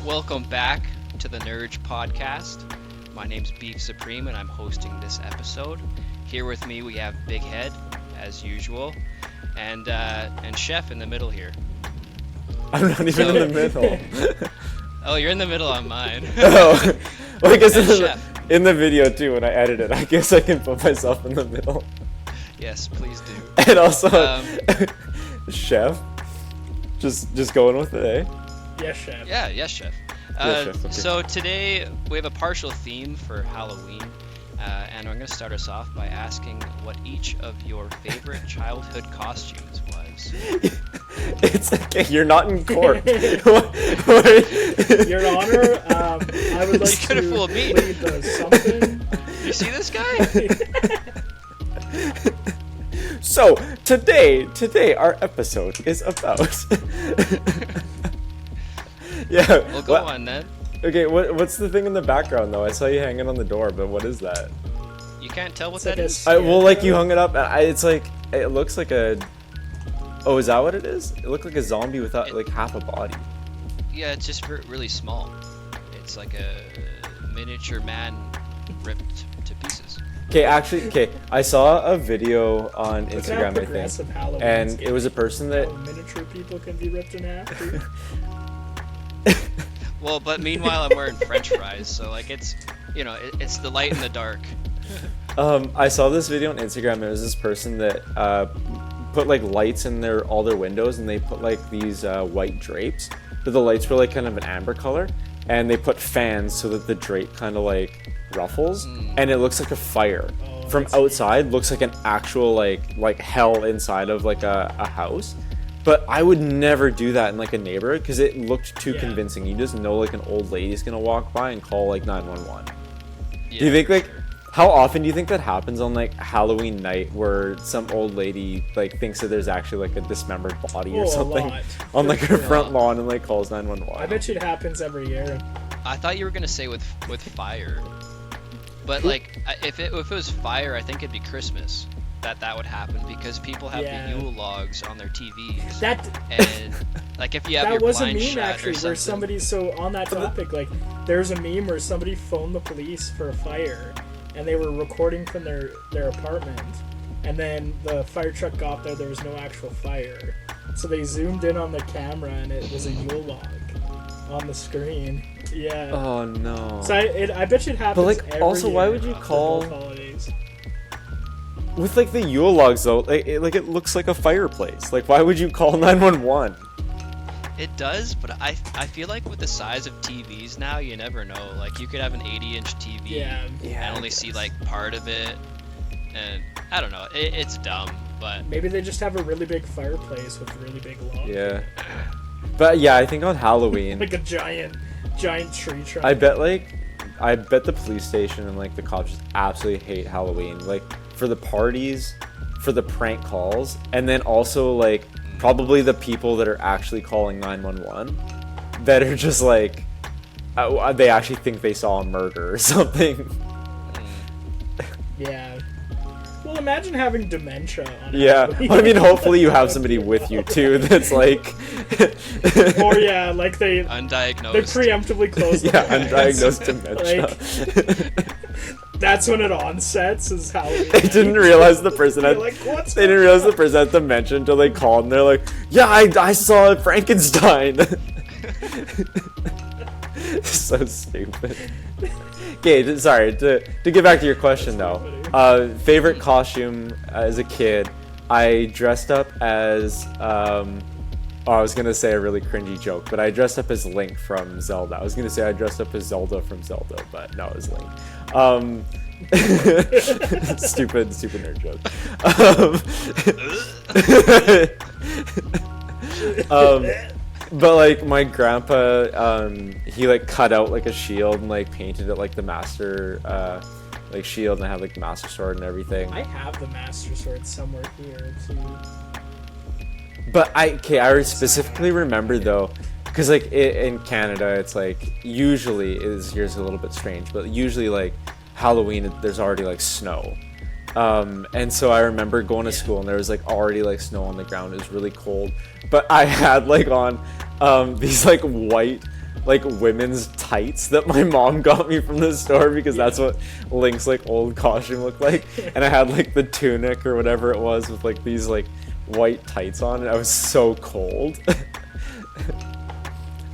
Welcome back to the Nerdge podcast. My name's Beef Supreme and I'm hosting this episode. Here with me we have Big Head, as usual, and Chef in the middle here. I'm not even in the middle. Oh, you're in the middle on mine. Oh, well, I guess in the video too, when I edit it, I guess I can put myself in the middle. Yes, please do. And also, Chef, just going with it, eh? Yes, Chef. Yes, Chef. Chef, okay. So today we have a partial theme for Halloween, and I'm going to start us off by asking what each of your favorite childhood costumes was. It's okay, you're not in court. Your Honor, I would like You to fooled me. plead the something. You see this guy? So today our episode is about. Yeah. Well, go on then. Okay, what's the thing in the background though? I saw you hanging on the door, but what is that? You can't tell what It's that like a is? Well, like you hung it up, and it's like it looks like a. Oh, is that what it is? It looked like a zombie without like half a body. Yeah, it's just really small. It's like a miniature man ripped to pieces. Okay, I saw a video on Look how Instagram, I think, progressive Halloween's and getting. it was a person that. How miniature people can be ripped in half. Dude. Well, but meanwhile I'm wearing French fries, so like it's the light and the dark. I saw this video on Instagram. There was this person that put like lights in all their windows, and they put like these white drapes, but the lights were like kind of an amber color, and they put fans so that the drape kind of like ruffles, and it looks like a fire. From outside, looks like an actual like hell inside of like a house. But I would never do that in like a neighborhood because it looked too convincing. You just know like an old lady's gonna walk by and call like 911. Yeah, Do you think like sure. how often do you think that happens on like Halloween night where some old lady like thinks that there's actually like a dismembered body or A something lot, on like her sure. front lawn and like calls 911? I bet you it happens every year. I thought you were gonna say with fire, but like if it was fire, I think it'd be Christmas that would happen because people have the Yule logs on their TVs. And like if you have your That was a blind meme shut actually or where something. somebody on that topic, like there's a meme where somebody phoned the police for a fire and they were recording from their apartment, and then the fire truck got there was no actual fire, so they zoomed in on the camera and it was a Yule log on the screen. Yeah. Oh no. So I bet you it happens. But like every also, why year would you for call both holidays? with like the Yule logs though? It looks like a fireplace. Like why would you call 911? It does, but I feel like with the size of TVs now, you never know. Like you could have an 80-inch TV and only see like part of it, and I don't know. It's dumb, but Maybe they just have a really big fireplace with a really big log. Yeah. But yeah, I think on Halloween, Like a giant tree trunk. I bet the police station and like the cops just absolutely hate Halloween. Like for the parties, for the prank calls, and then also like probably the people that are actually calling 911 that are just like they actually think they saw a murder or something. Yeah. Well, imagine having dementia on Yeah. Halloween. Well, I mean, hopefully you have somebody with you too that's like Or yeah, like they undiagnosed. preemptively close the blinds. undiagnosed dementia. Like, that's when it onsets is Halloween. They didn't realize the person had. You're like, what's They didn't realize the person had dementia until they called, and they're like, "Yeah, I saw Frankenstein." So stupid. Okay, sorry. To get back to your question though, favorite costume as a kid, I dressed up as. Oh, I was gonna say a really cringy joke, but I dressed up as Link from Zelda. I was gonna say I dressed up as Zelda from Zelda, but no, it was Link. Stupid nerd joke. But like my grandpa, he like cut out like a shield and like painted it like the master like shield, and I had like the master sword and everything. I have the Master Sword somewhere here too. But I specifically remember though, because like in Canada, it's like usually here's a little bit strange, but usually like Halloween there's already like snow. And so I remember going to school and there was like already like snow on the ground. It was really cold, but I had like on these like white like women's tights that my mom got me from the store because that's what Link's like old costume looked like. And I had like the tunic or whatever it was with like these like white tights on, and I was so cold.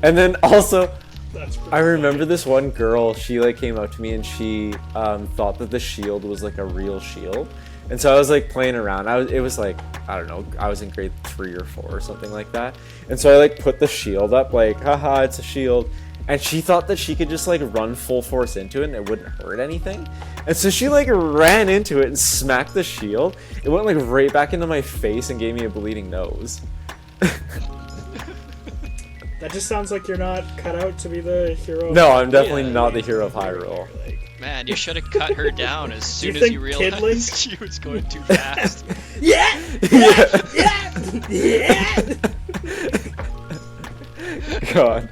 And then also, I remember this one girl, she like came up to me and she thought that the shield was like a real shield. And so I was like playing around. It was like, I don't know, I was in grade 3 or 4 or something like that. And so I like put the shield up like, haha, it's a shield. And she thought that she could just like run full force into it and it wouldn't hurt anything. And so she like ran into it and smacked the shield. It went like right back into my face and gave me a bleeding nose. That just sounds like you're not cut out to be the hero. No, I'm definitely not the hero of Hyrule. Man, you should have cut her down as soon as you realized she was going too fast. Yeah! God.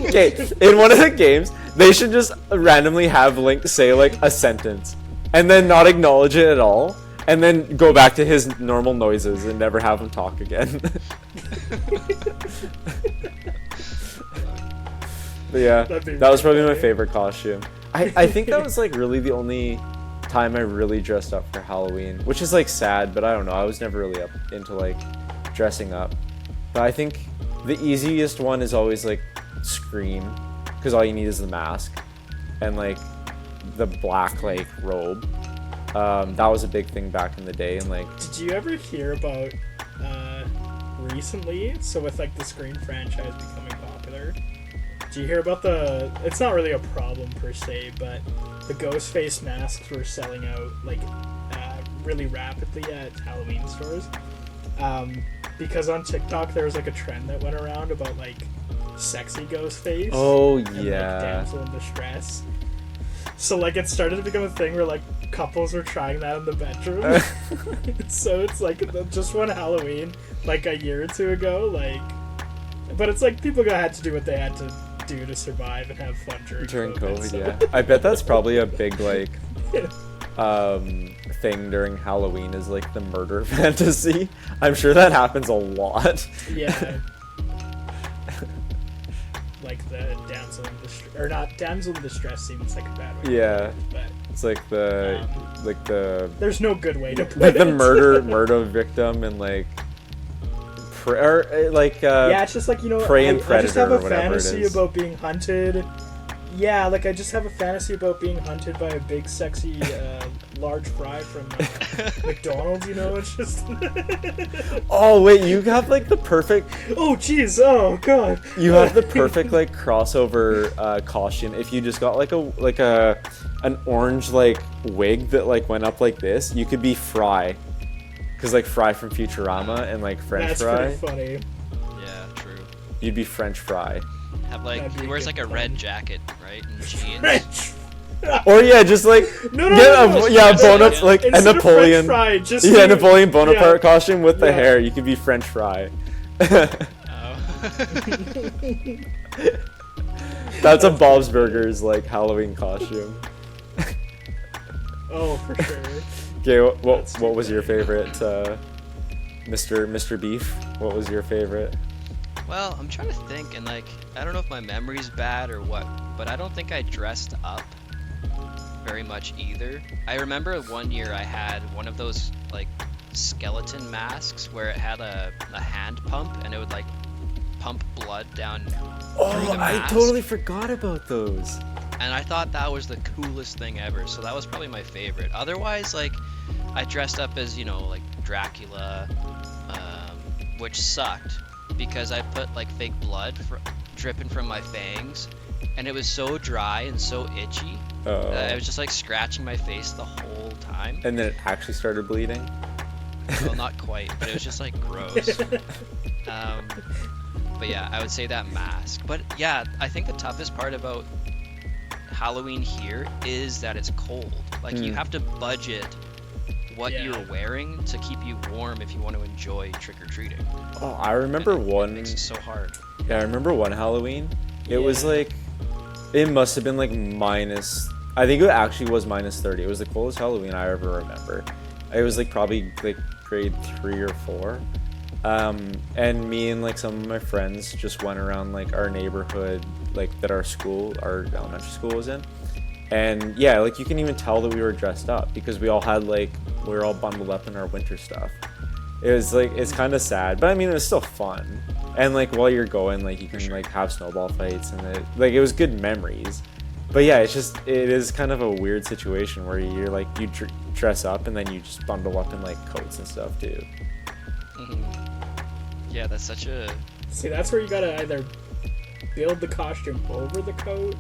Okay, in one of the games, they should just randomly have Link say like a sentence and then not acknowledge it at all, and then go back to his normal noises and never have him talk again. But yeah, that was probably my favorite costume. I think that was like really the only time I really dressed up for Halloween, which is like sad, but I don't know, I was never really up into like dressing up. But I think the easiest one is always like Scream, because all you need is the mask and like the black like robe. That was a big thing back in the day. And like, did you ever hear about recently, so with like the Scream franchise becoming popular, do you hear about it's not really a problem per se, but the ghost face masks were selling out like really rapidly at Halloween stores, because on TikTok there was like a trend that went around about like sexy ghost face. Oh and, yeah, like, damsel in distress. So like it started to become a thing where like couples were trying that in the bedroom. So it's like just one Halloween like a year or two ago, like, but it's like people had to do what they had to do to survive and have fun during COVID. So. Yeah, I bet that's probably a big like thing during Halloween is like the murder fantasy. I'm sure that happens a lot. Yeah. Like the damsel in distress, or not damsel in distress seems like a bad way. Yeah, but it's like the there's no good way to put it. The murder victim and like yeah, it's just like, you know, prey and predator. I just have a or whatever fantasy about being hunted. Yeah, like I just have a fantasy about being hunted by a big, sexy, large fry from McDonald's. You know, it's just. Oh wait, you have like the perfect. Oh jeez! Oh god! You have the perfect like crossover costume. If you just got like an orange like wig that like went up like this, you could be Fry, because like Fry from Futurama and like French That's Fry. That's pretty funny. Yeah, true. You'd be French Fry. Have like he wears like a red jacket, right, and jeans. French. Or yeah, just like no, Bonaparte, like a Napoleon. Fry, just Napoleon Bonaparte costume with the hair. You could be French Fry. That's a Bob's Burgers like Halloween costume. Oh, for sure. Okay, what was your favorite, Mr. Beef? What was your favorite? Well, I'm trying to think, and like, I don't know if my memory's bad or what, but I don't think I dressed up very much either. I remember one year I had one of those like skeleton masks where it had a hand pump and it would like pump blood down through the mask. I totally forgot about those. And I thought that was the coolest thing ever, so that was probably my favorite. Otherwise, like, I dressed up as, you know, like Dracula, which sucked because I put like fake blood dripping from my fangs, and it was so dry and so itchy that I was just like scratching my face the whole time. And then it actually started bleeding? Well, not quite, but it was just like gross. But yeah, I would say that mask. But yeah, I think the toughest part about Halloween here is that it's cold. Like you have to budget what you're wearing to keep you warm if you want to enjoy trick-or-treating. Oh, I remember one. It makes it so hard. Yeah, I remember one Halloween. It was like, it must have been like minus. I think it actually was minus 30. It was the coldest Halloween I ever remember. It was like probably like grade 3 or 4. And me and like some of my friends just went around like our neighborhood, like that our elementary school was in. And yeah, like you can even tell that we were dressed up because we were all bundled up in our winter stuff. It was like, it's kind of sad, but I mean, it was still fun. And like while you're going, like you can like have snowball fights, and it was good memories. But yeah, it is kind of a weird situation where you're like, you dress up and then you just bundle up in like coats and stuff too. Mm-hmm. Yeah, that's such a... See, that's where you gotta either build the costume over the coat,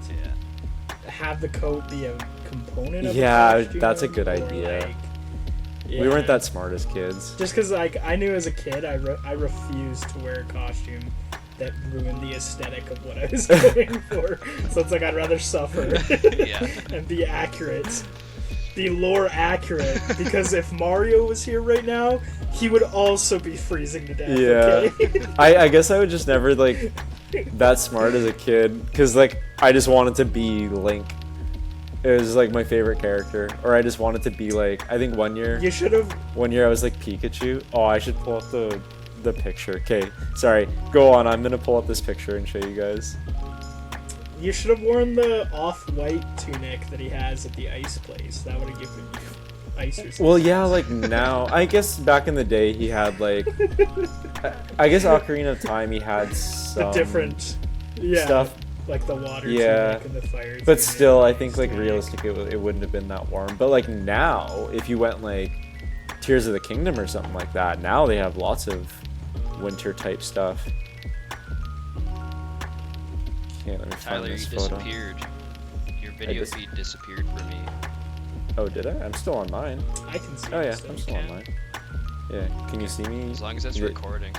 have the coat be a component of the costume. Yeah, that's a good idea. Like, yeah. We weren't that smart as kids. Just because like I knew as a kid I refused to wear a costume that ruined the aesthetic of what I was going for. So it's like I'd rather suffer and be accurate. Be lore accurate. Because if Mario was here right now, he would also be freezing to death. Yeah. Okay? I guess I was just never like that smart as a kid. Because like I just wanted to be Link. It was like my favorite character. Or I just wanted to be like, I think one year I was like Pikachu. Oh, I should pull up the picture. Okay, sorry, go on. I'm gonna pull up this picture and show you guys. You should have worn the off-white tunic that he has at the ice place. That would have given you ice resistance. Well, yeah, like now, I guess back in the day he had like, I guess Ocarina of Time he had some different stuff, like the water tunic and the fire. But still, I think like realistically it wouldn't have been that warm. But like now, if you went like Tears of the Kingdom or something like that, now they have lots of winter type stuff. Let me find Tyler, this you photo. disappeared. Your video feed disappeared for me. Oh, did I? I'm still on mine. I can see. Oh yeah, I'm still on mine. Yeah, can you see me? As long as it's recording.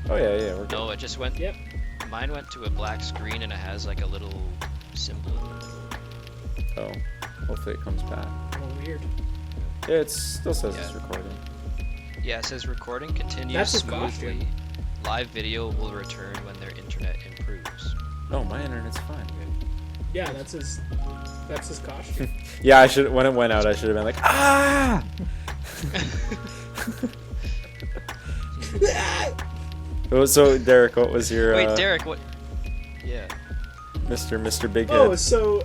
Oh yeah, we're good. No, it just went. Yep. Mine went to a black screen and it has like a little symbol in the middle. Oh, hopefully it comes back. Oh, weird. Yeah, it still says it's recording. Yeah, it says recording continues That's smoothly. Live video will return when their internet improves. No, my internet's fine. Yeah, that's his costume. Yeah, when it went out, I should have been like, ah! So Derek, what was your? Wait, Derek, what? Yeah. Mr. Big Head. Oh, so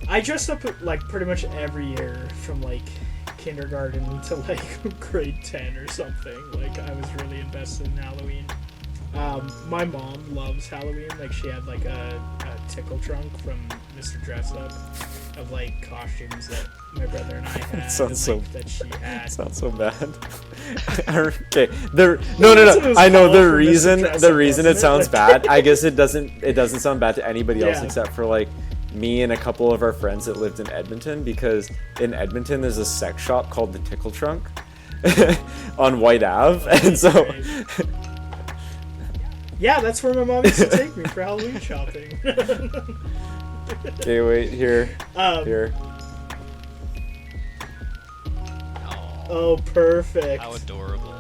I dressed up like pretty much every year from like kindergarten to like grade 10 or something. Like I was really invested in Halloween. My mom loves Halloween. Like she had like a tickle trunk from Mr. Dress Up of like costumes that my brother and I had. That she had. Sounds so bad. Okay. No. I know the reason it sounds bad. I guess it doesn't sound bad to anybody else except for like me and a couple of our friends that lived in Edmonton, because in Edmonton there's a sex shop called the Tickle Trunk on White Ave, and so. Yeah, that's where my mom used to take me for Halloween shopping. Okay, wait, here. Here. Oh, perfect. How adorable.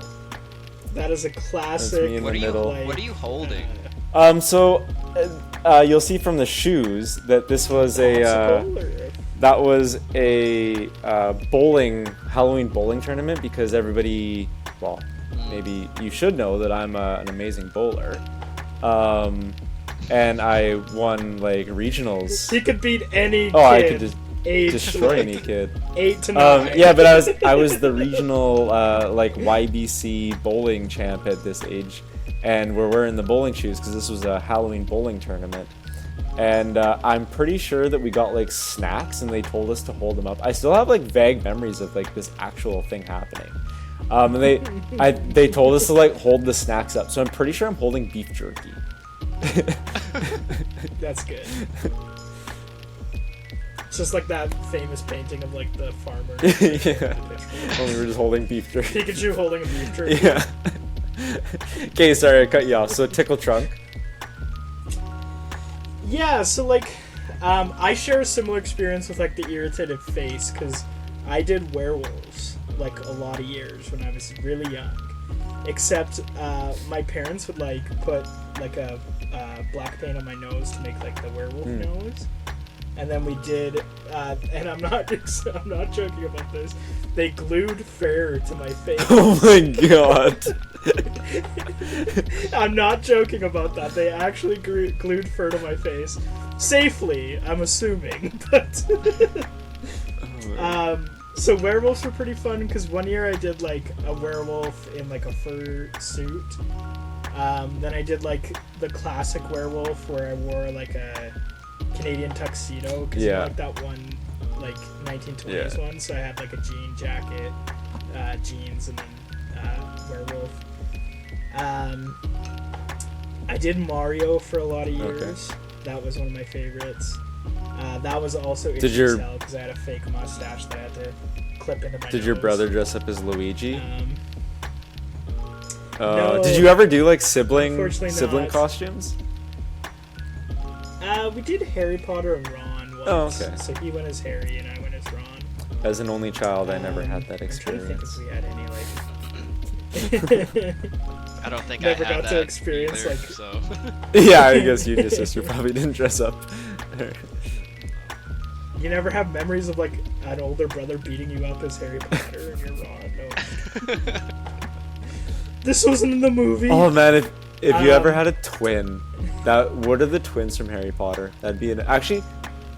That is a classic. That's me in the middle. What are you holding? So, you'll see from the shoes that this was that was a Halloween bowling tournament, because everybody, well, maybe you should know that I'm an amazing bowler. And I won like regionals. He could beat any kid. Oh, I could just destroy any kid. 8 to 9. Yeah, but I was the regional like YBC bowling champ at this age, and we're wearing the bowling shoes because this was a Halloween bowling tournament. And I'm pretty sure that we got like snacks, and they told us to hold them up. I still have like vague memories of like this actual thing happening. And they told us to like hold the snacks up, so I'm pretty sure I'm holding beef jerky. That's good. It's just like that famous painting of like the farmer. Yeah. When we were just holding beef jerky. Pikachu holding a beef jerky. Yeah. Okay, sorry I cut you off. So Tickle Trunk. Yeah, so like, I share a similar experience with like the irritated face, because I did werewolves like a lot of years when I was really young. Except my parents would like put like a black paint on my nose to make like the werewolf nose, and then we did, and I'm not joking about this. They glued fur to my face. Oh my god. I'm not joking about that. They actually glued fur to my face. Safely, I'm assuming. But so werewolves were pretty fun because one year I did like a werewolf in like a fur suit. Then I did like the classic werewolf where I wore like a Canadian tuxedo because you know, like that one like 1920s one. So I had like a jean jacket, jeans, and then werewolf. I did Mario for a lot of years. Okay. That was one of my favorites. That was also interesting because I had a fake mustache that I had to clip into my nose. Did your brother dress up as Luigi? No, did you ever do like sibling costumes? We did Harry Potter and Ron once. Oh, okay. So he went as Harry and I went as Ron. As an only child, I never had that experience. I'm trying to think if we had any like. I don't think never I had got that to experience either, like. So. Yeah, I guess you and your sister probably didn't dress up. You never have memories of like an older brother beating you up as Harry Potter and you're Ron. No. This wasn't in the movie. Oh man, if you ever had a twin, what are the twins from Harry Potter? That'd be actually,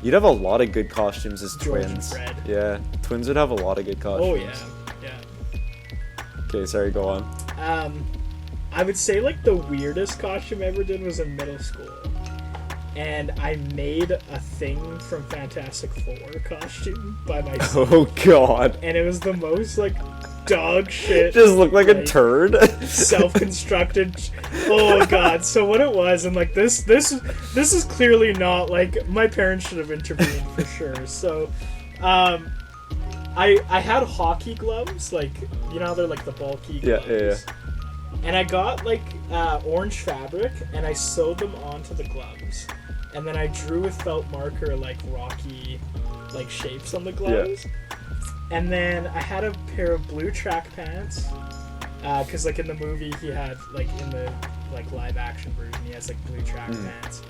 you'd have a lot of good costumes as George twins. And Fred. Yeah, twins would have a lot of good costumes. Oh yeah. Okay, sorry, go on. I would say like the weirdest costume I ever did was in middle school. And I made a Thing from Fantastic Four costume by myself. Oh god. And it was the most like dog shit. Just looked like a turd. Self-constructed. Oh god. So what it was, and like this is clearly not like my parents should have intervened for sure. So I had hockey gloves, like you know they're like the bulky gloves. Yeah. And I got like orange fabric and I sewed them onto the gloves. And then I drew with felt marker like rocky like shapes on the gloves. Yeah. And then I had a pair of blue track pants. Cause like in the movie he had like in the like live action version he has like blue track pants.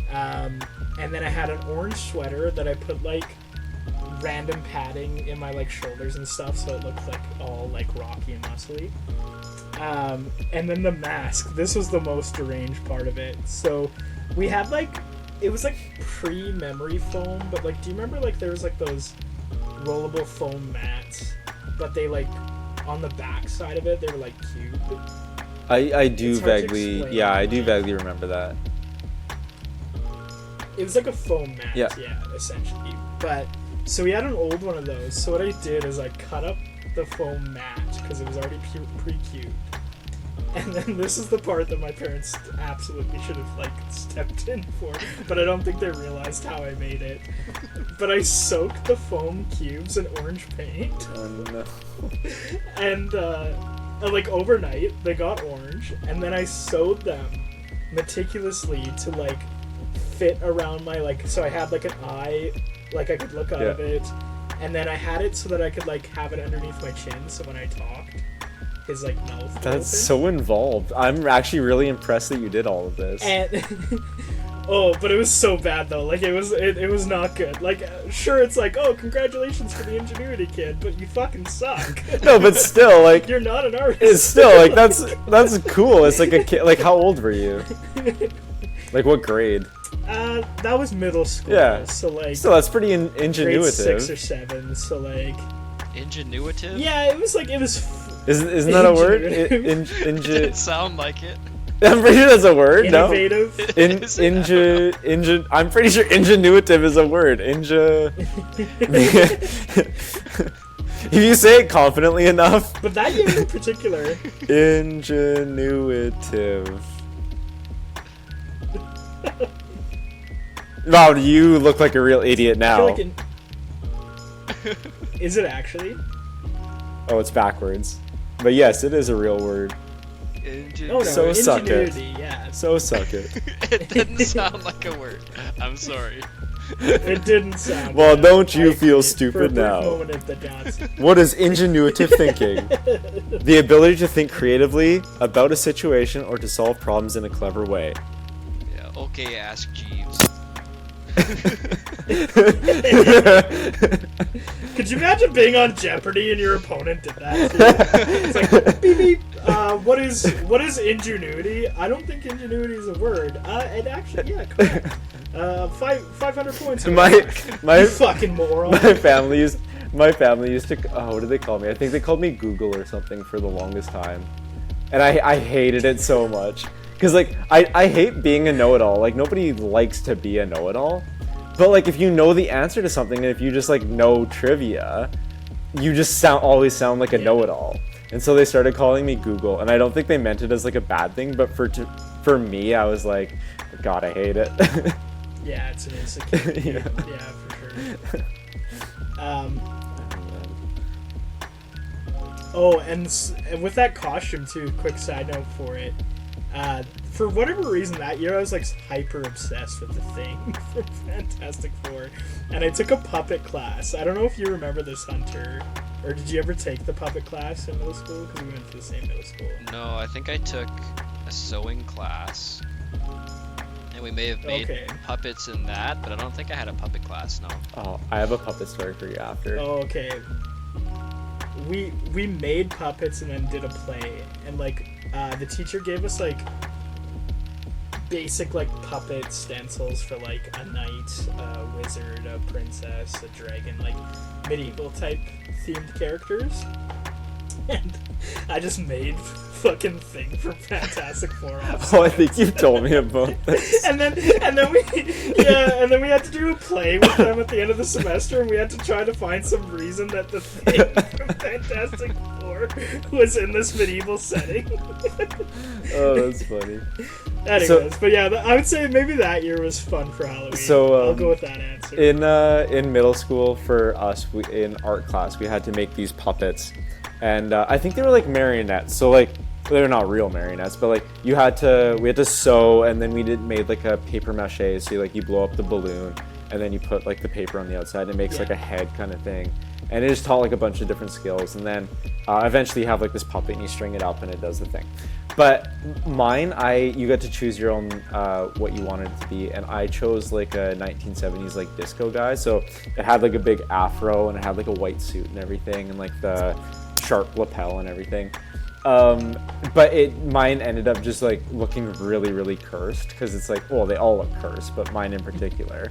And then I had an orange sweater that I put like random padding in my like shoulders and stuff so it looked like all like rocky and muscly. And then the mask. This was the most deranged part of it. So we had like, it was like pre-memory foam, but like, do you remember like there was like those rollable foam mats, but they like on the back side of it they were like cubed. I do vaguely remember that. It was like a foam mat, yeah essentially. But so we had an old one of those. So what I did is I cut up the foam mat because it was already pre-cubed. And then this is the part that my parents absolutely should have like stepped in for, but I don't think they realized how I made it. But I soaked the foam cubes in orange paint. Oh no. And like overnight they got orange, and then I sewed them meticulously to like fit around my like, so I had like an eye, like I could look out of it. And then I had it so that I could like have it underneath my chin, so when I talked, his like mouth. That's open. So involved. I'm actually really impressed that you did all of this. And but it was so bad though. Like it was not good. Like sure, it's like congratulations for the ingenuity kid, but you fucking suck. No, but still, like you're not an artist. It's still like that's cool. It's like a kid. Like how old were you? Like what grade? That was middle school. Yeah. So like. So that's pretty ingenuitive. Grade 6 or 7. So like. Ingenuitive? Yeah, it was like Isn't that a word? It didn't sound like it. I'm pretty sure that's a word. Innovative. No. I'm pretty sure ingenuitive is a word. If you say it confidently enough. But that year in particular. Ingenuitive. Wow, you look like a real idiot now. Is it actually? Oh, it's backwards. But yes, it is a real word. Oh, no, so suck it. Yeah. So suck it. It didn't sound like a word. I'm sorry. It didn't sound. Well, don't you feel stupid now? What is ingenuitive thinking? The ability to think creatively about a situation or to solve problems in a clever way. Yeah, okay, ask Jeeves. Could you imagine being on Jeopardy and your opponent did that too? It's like, beep beep. What is ingenuity? I don't think ingenuity is a word. And actually, yeah, correct. 500 points. My you fucking moron. My family used to. Oh, what did they call me? I think they called me Google or something for the longest time, and I hated it so much. Because, like, I hate being a know-it-all. Like, nobody likes to be a know-it-all. But, like, if you know the answer to something, and if you just, like, know trivia, you just always sound like a know-it-all. And so they started calling me Google. And I don't think they meant it as, like, a bad thing. But for me, I was like, God, I hate it. Yeah, it's an insecurity. Yeah, for sure. Oh, and with that costume, too, quick side note for it. For whatever reason that year I was like hyper obsessed with the Thing from Fantastic Four, and I took a puppet class. I don't know if you remember this, Hunter, or did you ever take the puppet class in middle school? Because we went to the same middle school. No, I think I took a sewing class, and we may have made puppets in that, but I don't think I had a puppet class. No. Oh, I have a puppet story for you after. Oh, okay. We made puppets and then did a play, and like the teacher gave us like basic like puppet stencils for like a knight, a wizard, a princess, a dragon, like medieval type themed characters. And I just made fucking Thing from Fantastic Four. Oh, I think you've told me about this. and then we had to do a play with them at the end of the semester, and we had to try to find some reason that the Thing from Fantastic Four was in this medieval setting. Oh, that's funny. Anyways, but yeah, I would say maybe that year was fun for Halloween. So I'll go with that answer. In middle school, for us, in art class, we had to make these puppets. And I think they were like marionettes, so like they're not real marionettes, but like we had to sew, and then we made like a paper mache, so you blow up the balloon, and then you put like the paper on the outside, and it makes like a head kind of thing, and it just taught like a bunch of different skills, and then eventually you have like this puppet, and you string it up, and it does the thing. But mine, you got to choose your own what you wanted it to be, and I chose like a 1970s like disco guy, so it had like a big afro, and it had like a white suit and everything, and like the sharp lapel and everything, but mine ended up just like looking really, really cursed, because it's like, well, they all look cursed, but mine in particular.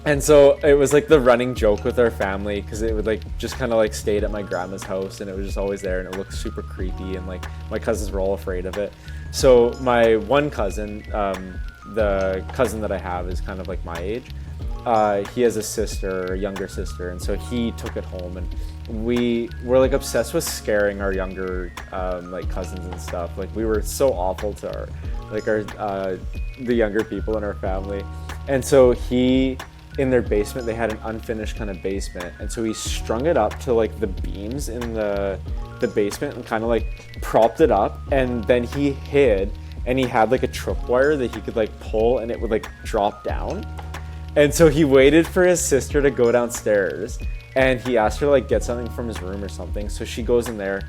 And so it was like the running joke with our family, because it would like just kind of like stayed at my grandma's house, and it was just always there, and it looked super creepy, and like my cousins were all afraid of it. So my one cousin, the cousin that I have is kind of like my age, he has a younger sister, and so he took it home, and we were like obsessed with scaring our younger like cousins and stuff. Like we were so awful to the younger people in our family. And so in their basement, they had an unfinished kind of basement, and so he strung it up to like the beams in the basement and kind of like propped it up, and then he hid, and he had like a tripwire that he could like pull, and it would like drop down. And so he waited for his sister to go downstairs, and he asked her to like get something from his room or something. So she goes in there.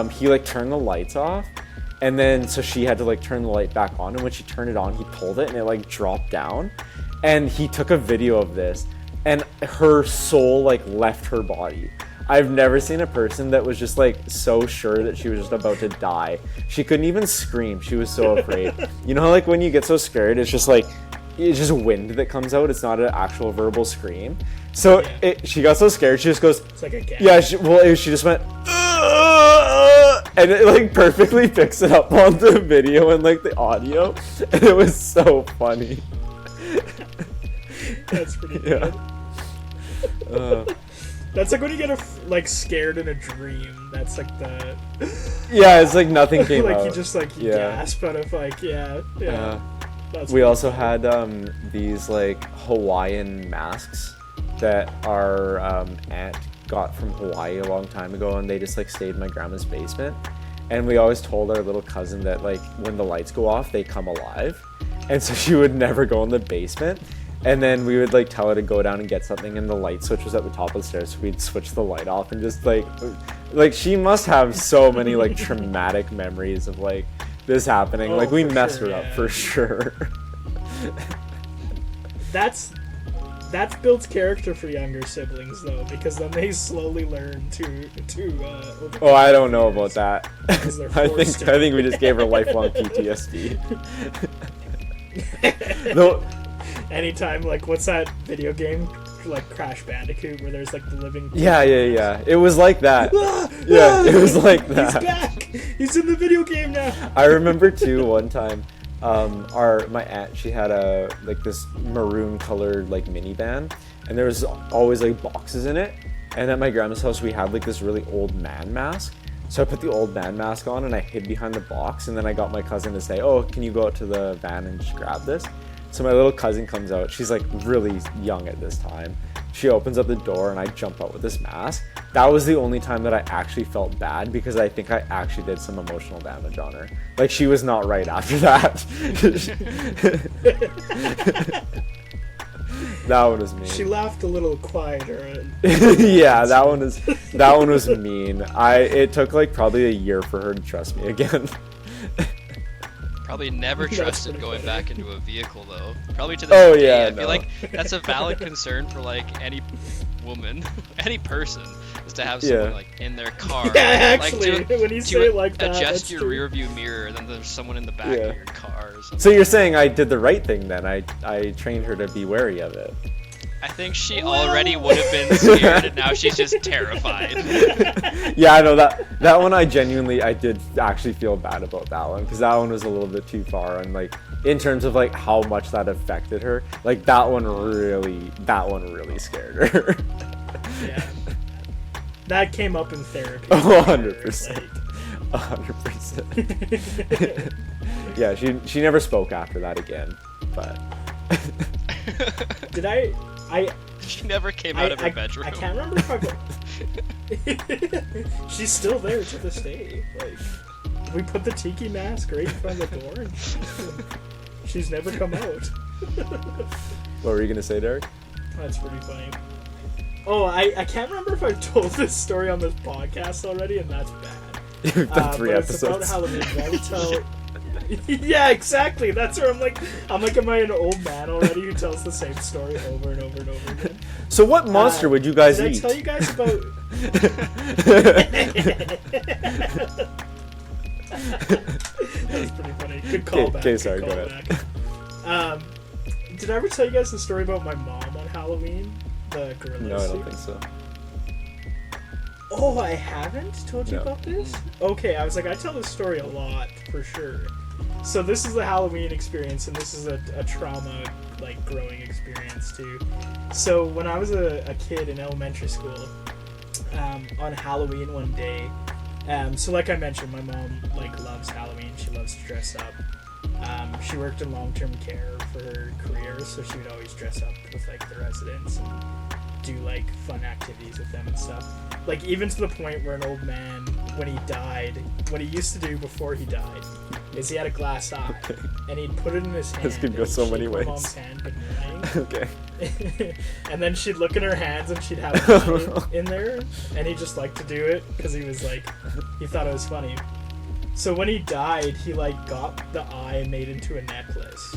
He like turned the lights off, and then so she had to like turn the light back on. And when she turned it on, he pulled it, and it like dropped down. And he took a video of this, and her soul like left her body. I've never seen a person that was just like so sure that she was just about to die. She couldn't even scream. She was so afraid. You know how like when you get so scared, it's just wind that comes out. It's not an actual verbal scream. So she got so scared, she just goes. It's like a gasp. Yeah, she just went. And it like perfectly picks it up on the video and like the audio, and it was so funny. That's pretty good. That's like when you get scared in a dream. That's like the. Yeah, it's like nothing came out. Like you just like gasp out of like we also had these like Hawaiian masks that our aunt got from Hawaii a long time ago, and they just like stayed in my grandma's basement. And we always told our little cousin that like when the lights go off, they come alive, and so she would never go in the basement. And then we would like tell her to go down and get something, and the light switch was at the top of the stairs, so we'd switch the light off, and just like she must have so many like traumatic memories of like this happening. Like we messed her up for sure. That's builds character for younger siblings though, because then they slowly learn to Oh, I don't know about that. I forced think we just gave her lifelong PTSD. No. Anytime, like, what's that video game, like Crash Bandicoot, where there's like the living... Yeah. It was like that. Yeah, it was like that. He's back! He's in the video game now! I remember too, one time, my aunt, she had this maroon colored like minivan, and there was always like boxes in it. And at my grandma's house, we had like this really old man mask. So I put the old man mask on and I hid behind the box, and then I got my cousin to say, "Oh, can you go out to the van and just grab this?" So my little cousin comes out. She's like really young at this time. She opens up the door and I jump out with this mask. That was the only time that I actually felt bad, because I think I actually did some emotional damage on her. Like, she was not right after that. That one was mean. She laughed a little quieter. Yeah, that one was mean. It took like probably a year for her to trust me again. Probably never trusted going back into a vehicle though. Probably to this day, I feel like that's a valid concern for like any woman, any person, is to have someone like in their car. Yeah, actually, like, when you say it like that, adjust your rear view mirror, and then there's someone in the back of your car or something. So you're saying I did the right thing then? I trained her to be wary of it. I think she already would have been scared, and now she's just terrified. Yeah, I know that one. I did actually feel bad about that one, because that one was a little bit too far, and like in terms of like how much that affected her, like that one really scared her. Yeah, that came up in therapy. 100%. 100%. Yeah, she never spoke after that again, but. Did I? She never came out of her bedroom. I can't remember if She's still there to this day. Like, we put the tiki mask right in front of the door, and she's never come out. What were you gonna say, Derek? That's pretty funny. Oh, I can't remember if I've told this story on this podcast already, and that's bad. You've done 3 episodes. It's about Halloween. Did I ever tell? Yeah, exactly. That's where I'm like, am I an old man already who tells the same story over and over and over again? So what monster would you guys eat? Did I tell you guys about? That's pretty funny. Good callback. Okay, sorry, go ahead. Did I ever tell you guys the story about my mom on Halloween? The gorilla No, I suit? don't think so. Oh, I haven't told you about this? Okay, I was like, I tell this story a lot, for sure. So this is the Halloween experience, and this is a trauma, like, growing experience, too. So when I was a kid in elementary school, on Halloween one day, so like I mentioned, my mom, like, loves Halloween. She loves to dress up. She worked in long-term care for her career, so she would always dress up with, like, the residents and do, like, fun activities with them and stuff. Like, even to the point where an old man, when he died, what he used to do before he died is he had a glass eye, and he'd put it in his hand. This could go so many ways. My mom's hand good morning. Okay. And then she'd look in her hands, and she'd have an eye in there, and he just liked to do it because he was like, he thought it was funny. So when he died, he like got the eye made into a necklace.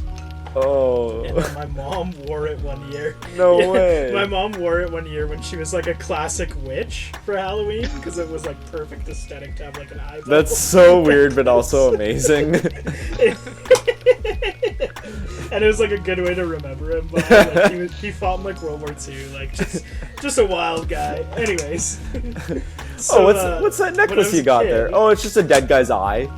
Oh. And then my mom wore it one year. No way. My mom wore it one year when she was like a classic witch for Halloween, because it was like perfect aesthetic to have like an eyeball. That's so weird, but also amazing. And it was like a good way to remember him. But like, he fought in like World War II, like just a wild guy. Anyways. So, what's that necklace you got there? Oh, it's just a dead guy's eye.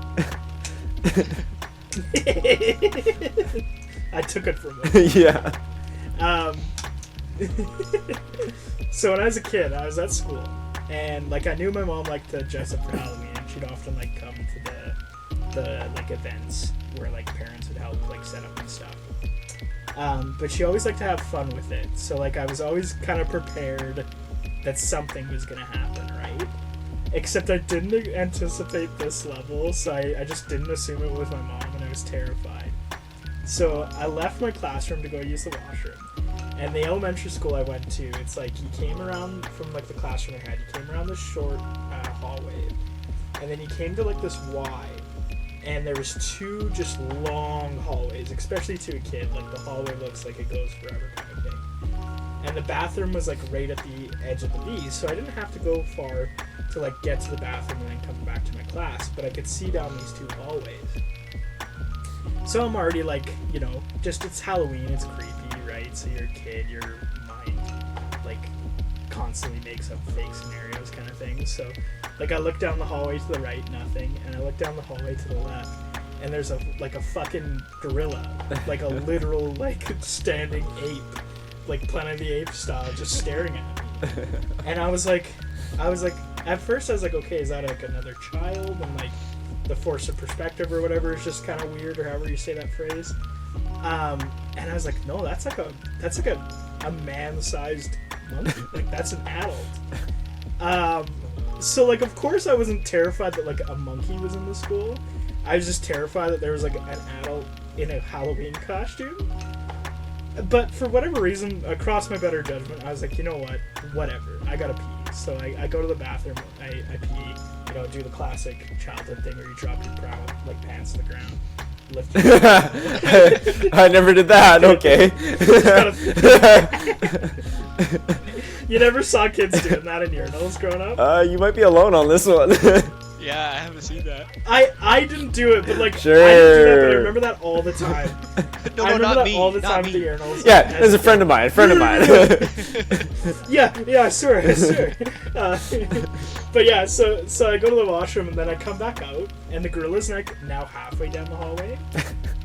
I took it from him. Yeah. So when I was a kid, I was at school, and like I knew my mom liked to dress up for Halloween. She'd often like come to the like events where like parents would help like set up and stuff. But she always liked to have fun with it. So like I was always kind of prepared that something was gonna happen, right? Except I didn't anticipate this level, so I just didn't assume it was my mom, and I was terrified. So I left my classroom to go use the washroom. And the elementary school I went to, it's like he came around from like the classroom I had, he came around this short hallway, and then he came to like this Y, and there was two just long hallways, especially to a kid. Like, the hallway looks like it goes forever kind of thing. And the bathroom was, like, right at the edge of the B, so I didn't have to go far to, like, get to the bathroom and then come back to my class, but I could see down these two hallways. So I'm already, like, you know, just, it's Halloween, it's creepy, right? So you're a kid, your mind, like, constantly makes up fake scenarios kind of thing. So, like, I look down the hallway to the right, nothing, and I look down the hallway to the left, and there's a fucking gorilla, like a literal, like, standing ape, like Planet of the Apes style, just staring at me. And I was like, at first I was like, okay, is that like another child? And like the force of perspective or whatever is just kind of weird, or however you say that phrase. And I was like, no, that's like a man-sized monkey. Like, that's an adult. So like, of course I wasn't terrified that like a monkey was in the school. I was just terrified that there was like an adult in a Halloween costume. But for whatever reason, across my better judgment, I was like, you know what? Whatever. I gotta pee. So I go to the bathroom, I pee, you know, do the classic childhood thing where you drop your like pants to the ground, lift your I never did that. Okay. You never saw kids doing that in urinals growing up? You might be alone on this one. Yeah, I haven't seen that. I didn't do it, but like, sure. I didn't do that, but I remember that all the time. No, not me. All the not time me. at the urinals. Yeah, there's a friend of mine. Yeah, sure. But yeah, so I go to the washroom and then I come back out and the gorilla's like now halfway down the hallway.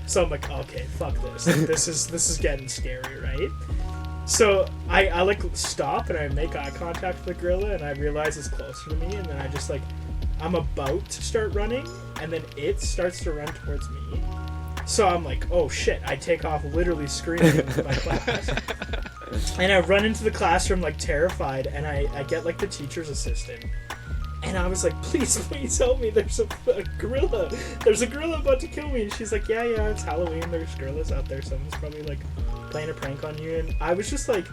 So I'm like, okay, fuck this. Like, this is getting scary, right? So I like stop and I make eye contact with the gorilla and I realize it's closer to me, and then I just like, I'm about to start running and then it starts to run towards me. So I'm like, oh shit, I take off literally screaming into my class. And I run into the classroom like terrified, and I get like the teacher's assistant. And I was like, please help me, there's a gorilla. There's a gorilla about to kill me. And she's like, yeah, it's Halloween, there's gorillas out there, someone's probably like playing a prank on you. And I was just like,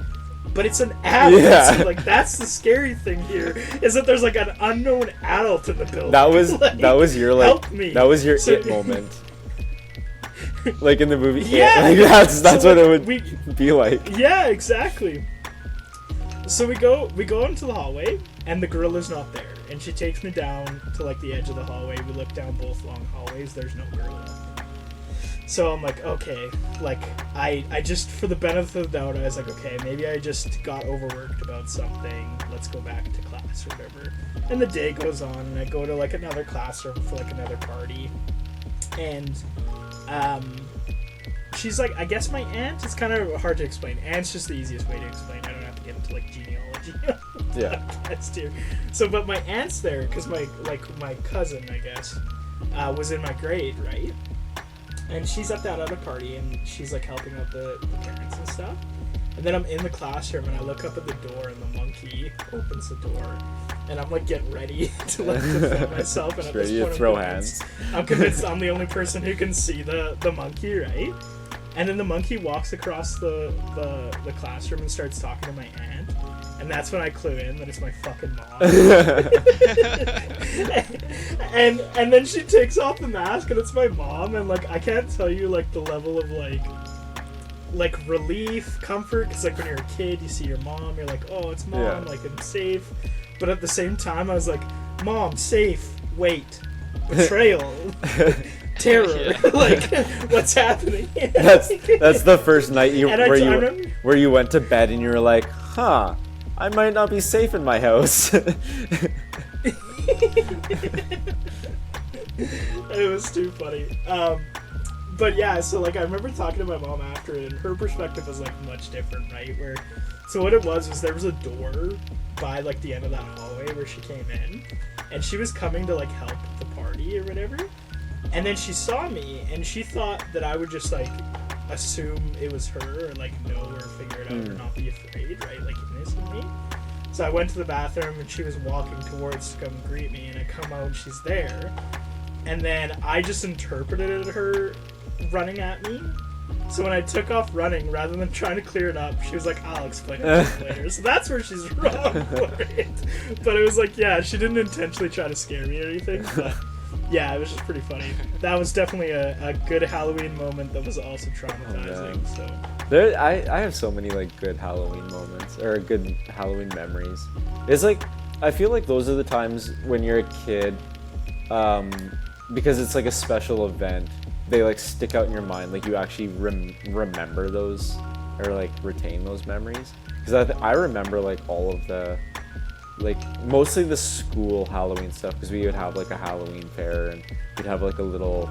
but it's an adult. Yeah. So, like, that's the scary thing here, is that there's like an unknown adult in the building. That was your like, help me. That was your it moment. Like in the movie, yeah, like that's so what like, it would be like. Yeah, exactly. So we go into the hallway, and the gorilla's not there, and she takes me down to like the edge of the hallway. We look down both long hallways. There's no gorilla. So I'm like, okay, like I just, for the benefit of the doubt, I was like, okay, maybe I just got overworked about something. Let's go back to class or whatever. And the day goes on, and I go to like another classroom for like another party, and she's like, I guess my aunt, it's kind of hard to explain. Aunt's just the easiest way to explain. I don't have to get into like genealogy. Yeah. That's too. So, but my aunt's there because my cousin, I guess, was in my grade, right? And she's at that other party, and she's like helping out the parents and stuff. And then I'm in the classroom, and I look up at the door, and the monkey opens the door. And I'm like getting ready to like defend myself, and at this point I'm convinced I'm the only person who can see the monkey, right? And then the monkey walks across the classroom and starts talking to my aunt, and that's when I clue in that it's my fucking mom. and then she takes off the mask, and it's my mom, and like I can't tell you like the level of like relief, comfort, because like when you're a kid, you see your mom, you're like, oh, it's mom, yeah. Like I'm safe. But at the same time, I was like, Mom, safe, wait, betrayal, terror, like, what's happening? That's the first night where you went to bed and you were like, huh, I might not be safe in my house. It was too funny. But yeah, so like I remember talking to my mom after it, and her perspective was like much different, right? So what it was there was a door by like the end of that hallway where she came in, and she was coming to like help the party or whatever, and then she saw me and she thought that I would just like assume it was her, or like know or figure it out or not be afraid, right, like innocently. So I went to the bathroom and she was walking towards to come greet me, and I come out and she's there, and then I just interpreted her running at me. So when I took off running, rather than trying to clear it up, she was like, I'll explain it to you later. So that's where she's wrong for it. But it was like, yeah, she didn't intentionally try to scare me or anything. But Yeah, it was just pretty funny. That was definitely a good Halloween moment that was also traumatizing. I have so many like good Halloween moments or good Halloween memories. It's like I feel like those are the times when you're a kid, because it's like a special event. They like stick out in your mind, like you actually remember those or like retain those memories. Because I remember like all of the, like mostly the school Halloween stuff, because we would have like a Halloween fair and we'd have like a little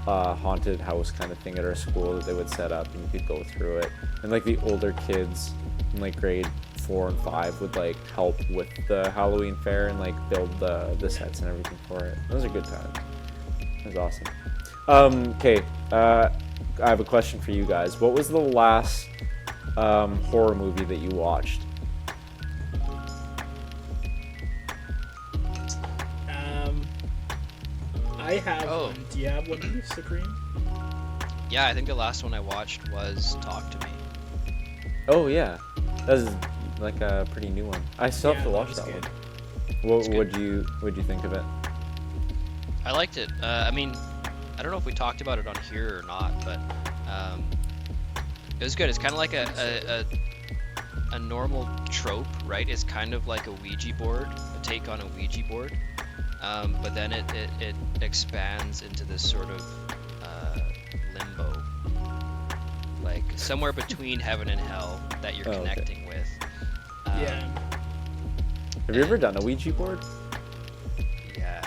haunted house kind of thing at our school that they would set up and you could go through it. And like the older kids in like grade 4 and 5 would like help with the Halloween fair and like build the sets and everything for it. Those are good times. That was awesome. Okay, I have a question for you guys. What was the last horror movie that you watched? I have one. Do you have one, Supreme? Yeah, I think the last one I watched was Talk to Me. Oh yeah, that's like a pretty new one. I still have to watch that one. What would you think of it? I liked it. I mean, I don't know if we talked about it on here or not, but it was good. It's kind of like a normal trope, right? It's kind of like a Ouija board, a take on a Ouija board, but then it expands into this sort of limbo, like somewhere between heaven and hell that you're connecting with. Yeah. Have you ever done a Ouija board? Yeah.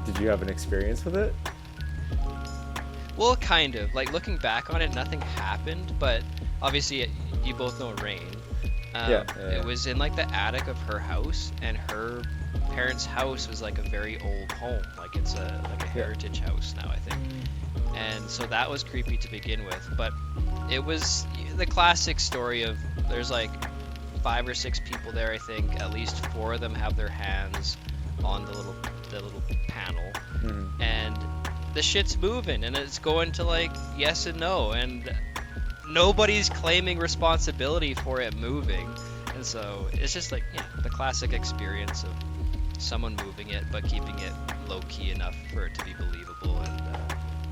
Did you have an experience with it? Well, kind of. Like, looking back on it, nothing happened, but obviously you both know Rain. Yeah. It was in like the attic of her house, and her parents' house was like a very old home. Like it's a heritage house now, I think. And so that was creepy to begin with, but it was the classic story of there's like 5 or 6 people there, I think. At least 4 of them have their hands on the little panel, and the shit's moving, and it's going to like yes and no, and nobody's claiming responsibility for it moving. And so it's just like the classic experience of someone moving it but keeping it low-key enough for it to be believable, and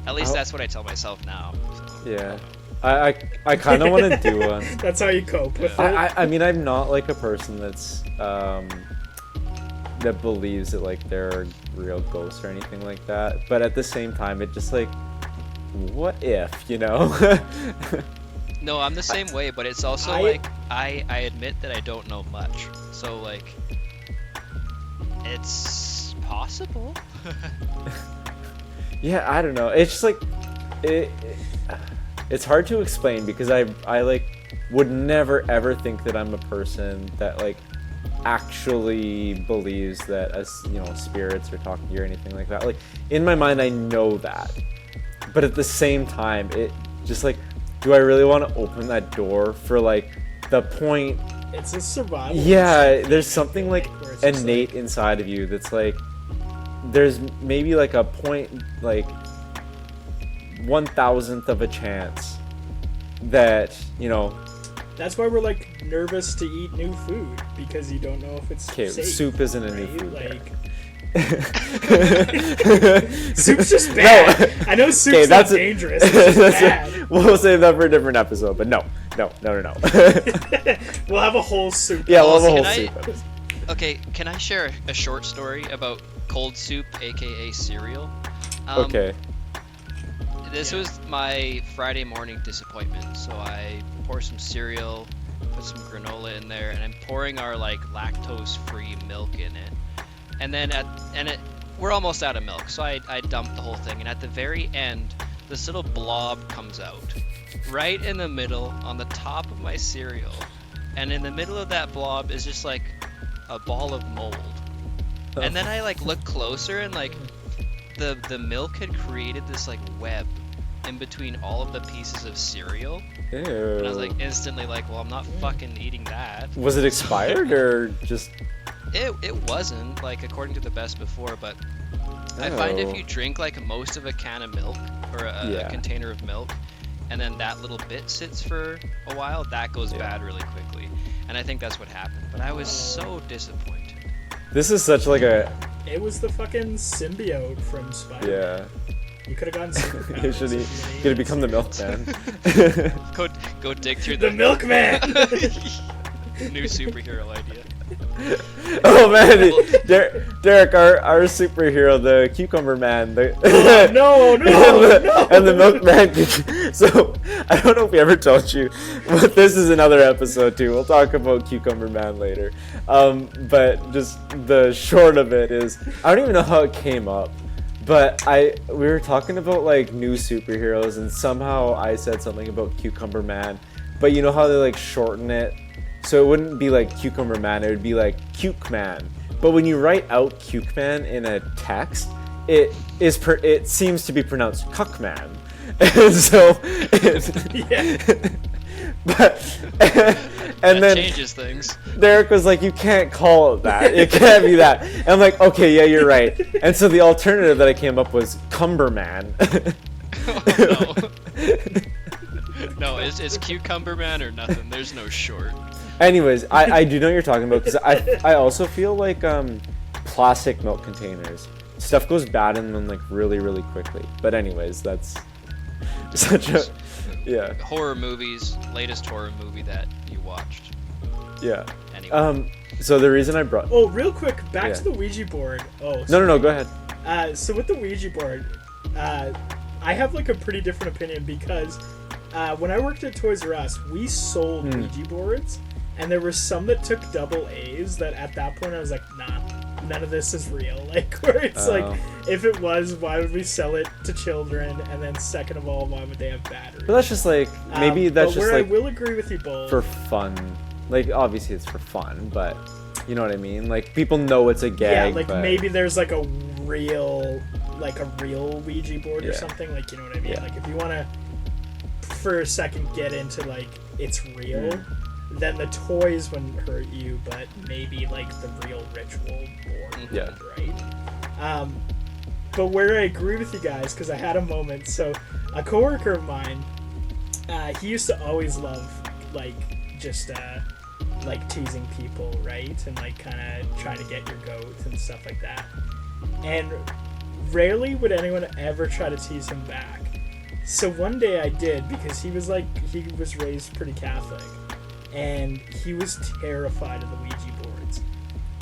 at least that's what I tell myself now. So, yeah. I kind of want to do one. That's how you cope with it. I mean, I'm not like a person that's that believes that like there are real ghosts or anything like that, but at the same time it just like, what if, you know? No, I'm the same way, but it's also like I admit that I don't know much, so like it's possible. Yeah, I don't know, it's just like it's hard to explain, because I like would never ever think that I'm a person that like actually believes that spirits are talking to you or anything like that. Like in my mind I know that, but at the same time it just like, do I really want to open that door for like the point? It's a survival. Yeah, there's something like innate like inside of you that's like, there's maybe like a point, like 1,000th of a chance that, you know. That's why we're like nervous to eat new food, because you don't know if it's safe. Soup isn't a new food. Like soup's just bad. No. I know soup's not dangerous. It's just bad. We'll save that for a different episode, but no. We'll have a whole soup. Yeah, we'll have a whole soup episode. Okay, can I share a short story about cold soup, aka cereal? Okay. This was my Friday morning disappointment. So I pour some cereal, put some granola in there, and I'm pouring our like lactose-free milk in it. And then we're almost out of milk, so I dumped the whole thing. And at the very end, this little blob comes out, right in the middle, on the top of my cereal. And in the middle of that blob is just like a ball of mold. And then I like look closer, and like the milk had created this like web in between all of the pieces of cereal. Ew. And I was like instantly like, well, I'm not fucking eating that. Was it expired or just? It wasn't, like, according to the best before, but I find if you drink like most of a can of milk or a container of milk, and then that little bit sits for a while, that goes bad really quickly. And I think that's what happened. But I was so disappointed. This is such like a It was the fucking symbiote from Spider-Man. Yeah. You could have gotten superpowers. He could have become the milkman. Go dig through the milkman. New superhero idea. Oh man, Derek, our superhero, the Cucumber Man. No, and the Milkman. So I don't know if we ever told you, but this is another episode too. We'll talk about Cucumber Man later. But just the short of it is, I don't even know how it came up. But we were talking about like new superheroes, and somehow I said something about Cucumber Man. But you know how they like shorten it, so it wouldn't be like Cucumber Man; it would be like Cuke Man. But when you write out Cuke Man in a text, it seems to be pronounced Cuck Man. And so, and that then changes things. Derek was like, "You can't call it that. It can't be that." And I'm like, "Okay, yeah, you're right." And so the alternative that I came up was Cumberman. Oh, no. No, it's Cucumber Man or nothing. There's no short. Anyways, I do know what you're talking about, because I also feel like plastic milk containers, stuff goes bad in them like really, really quickly. But anyways, that's such a horror movies. Latest horror movie that you watched. Yeah. Anyway. So the reason I brought real quick, back to the Ouija board. No, go ahead. So with the Ouija board, I have like a pretty different opinion, because when I worked at Toys R Us, we sold Ouija boards, and there were some that took double A's that at that point I was like, nah, none of this is real. Like, where it's like, if it was, why would we sell it to children? And then second of all, why would they have batteries? But that's just like, maybe that's just like, I will agree with you both. For fun. Like, obviously it's for fun, but you know what I mean? Like, people know it's a gag. Yeah, like maybe there's like a real Ouija board or something. Like, you know what I mean? Yeah. Like, if you want to, for a second, get into like, it's real, then the toys wouldn't hurt you, but maybe like the real ritual board would, right? But where I agree with you guys, because I had a moment. So a coworker of mine, he used to always love like just like teasing people, right? And like kind of trying to get your goat and stuff like that. And rarely would anyone ever try to tease him back. So one day I did, because he was raised pretty Catholic, and he was terrified of the Ouija boards.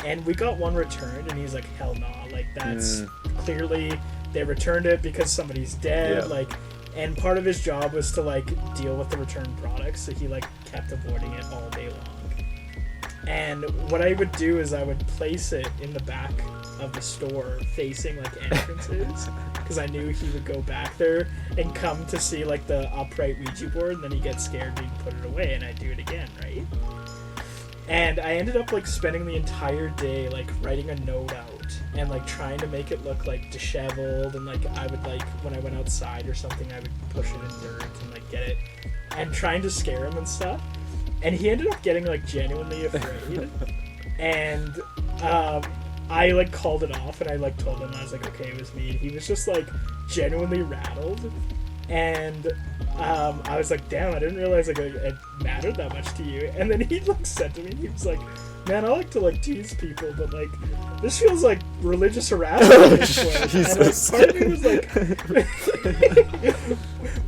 And we got one returned, and he's like, hell no, like that's clearly they returned it because somebody's dead, like, and part of his job was to like deal with the returned products, so he like kept avoiding it all day long. And what I would do is I would place it in the back of the store facing like entrances, because I knew he would go back there and come to see like the upright Ouija board, and then he'd get scared and he'd put it away, and I'd do it again, right? And I ended up like spending the entire day like writing a note out and like trying to make it look like disheveled, and like I would like when I went outside or something I would push it in dirt and like get it, and trying to scare him and stuff. And he ended up getting like genuinely afraid. And I like called it off, and I like told him, I was like, okay, it was me. And he was just like genuinely rattled. And I was like, damn, I didn't realize like it mattered that much to you. And then he like said to me, he was like, man, I like to like tease people, but like this feels like religious harassment at this point. And like,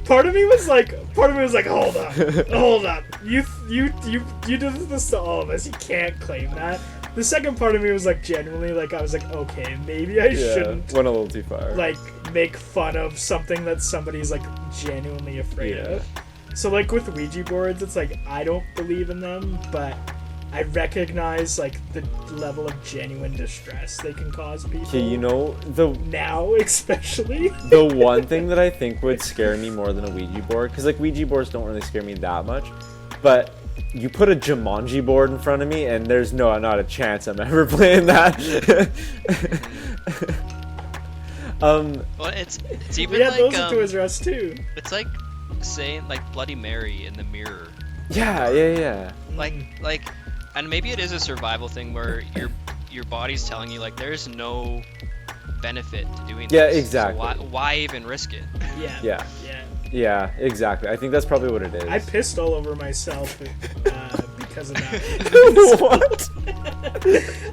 part of me was like, hold up, you did this to all of us, you can't claim that. The second part of me was like genuinely like, I was like, okay, maybe I shouldn't went a little too far, like make fun of something that somebody's like genuinely afraid of. So like with Ouija boards, it's like I don't believe in them, but I recognize like the level of genuine distress they can cause people. Okay, you know, now especially the one thing that I think would scare me more than a Ouija board, because like Ouija boards don't really scare me that much, but you put a Jumanji board in front of me, and there's not a chance I'm ever playing that. Well, it's even yeah, like those are Toys R Us too. It's like saying like Bloody Mary in the mirror. Yeah. Like, and maybe it is a survival thing where your body's telling you like there's no benefit to doing this. Yeah, exactly. So why even risk it? Yeah, exactly. I think that's probably what it is. I pissed all over myself because of that. What?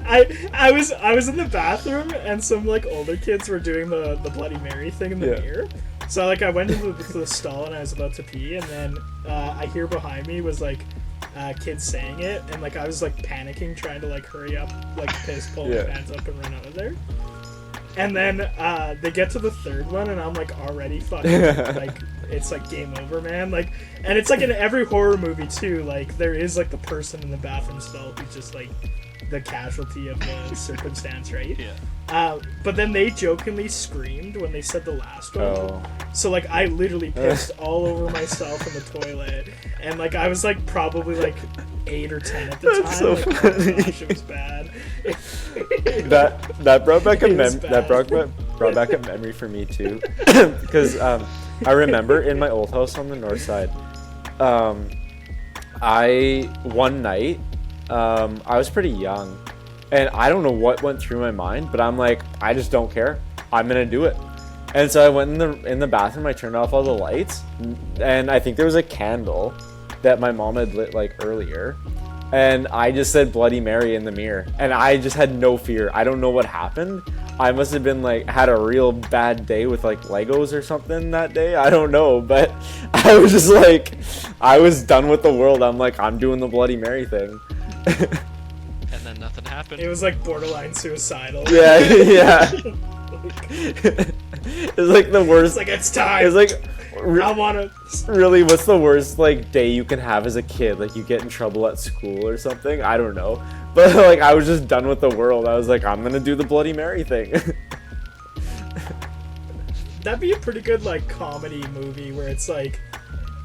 I was in the bathroom and some like older kids were doing the Bloody Mary thing in the mirror. So like I went into the stall and I was about to pee, and then I hear behind me was like kids saying it, and like I was like panicking, trying to like hurry up, like pull my pants up and run out of there. And then they get to the third one, and I'm like already fucking like it's like game over, man. Like, and it's like in every horror movie too. Like there is like the person in the bathroom stall who's just like the casualty of the circumstance, right? Yeah. But then they jokingly screamed when they said the last one. Oh. So like I literally pissed all over myself in the toilet, and like I was like probably like 8 or 10 at the time. So like, funny. Oh gosh, it was bad. that brought back brought back a memory for me too, because I remember in my old house on the north side, one night I was pretty young, and I don't know what went through my mind, but I'm like, I just don't care. I'm gonna do it. And so I went in the bathroom. I turned off all the lights, and I think there was a candle that my mom had lit like earlier, and I just said Bloody Mary in the mirror, and I just had no fear. I don't know what happened. I must have been like had a real bad day with like Legos or something that day. I don't know, but I was just like, I was done with the world. I'm like, I'm doing the Bloody Mary thing. And then nothing happened. It was like borderline suicidal. Yeah. It's like the worst. It's like, it's time. It's like, I wanna. Really, what's the worst like day you can have as a kid? Like you get in trouble at school or something? I don't know. But like I was just done with the world. I was like, I'm gonna do the Bloody Mary thing. That'd be a pretty good like comedy movie where it's like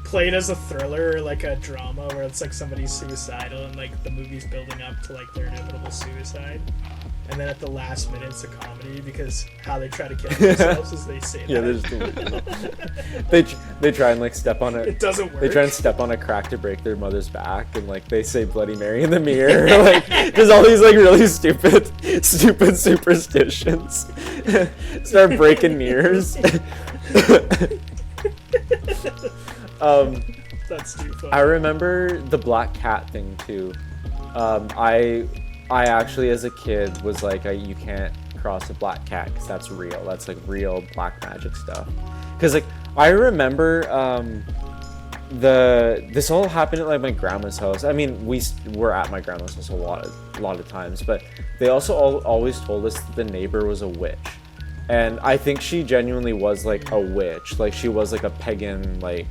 played as a thriller or like a drama where it's like somebody's suicidal and like the movie's building up to like their inevitable suicide, and then at the last minute it's a comedy because how they try to kill themselves is they say yeah, they try and like step on it doesn't work. They try and step on a crack to break their mother's back, and like they say Bloody Mary in the mirror. Like there's all these like really stupid superstitions. Start breaking mirrors. That's too funny. I remember the black cat thing too. I actually as a kid was like, you can't cross a black cat because that's real. That's like real black magic stuff. Because like I remember this all happened at like my grandma's house. I mean, we were at my grandma's house a lot of times, but they also always told us that the neighbor was a witch. And I think she genuinely was like a witch. Like she was like a pagan like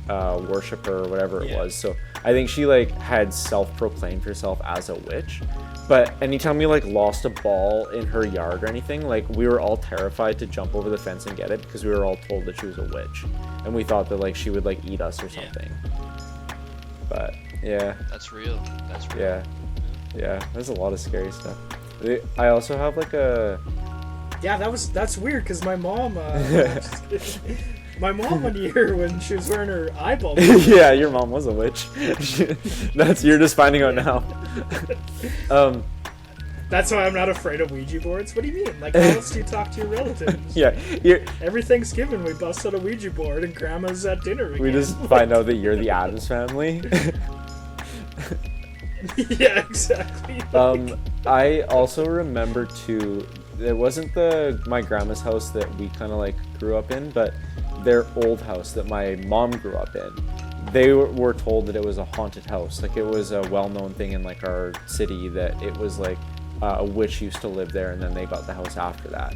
worshiper or whatever it was. So I think she like had self-proclaimed herself as a witch. But anytime we like lost a ball in her yard or anything, like we were all terrified to jump over the fence and get it because we were all told that she was a witch, and we thought that like she would like eat us or something. But yeah, that's real. Yeah, there's a lot of scary stuff. I also have like a that's weird because my mom my mom one year when she was wearing her eyeball yeah, your mom was a witch. You're just finding out now. That's why I'm not afraid of Ouija boards. What do you mean? Like, how else do you talk to your relatives? Yeah, every Thanksgiving we bust out a Ouija board and Grandma's at dinner again. We just find out that you're the Addams Family. Yeah, exactly. I also remember too. It wasn't my grandma's house that we kind of like grew up in, but their old house that my mom grew up in. They were told that it was a haunted house. Like it was a well-known thing in like our city that it was like a witch used to live there, and then they got the house after that.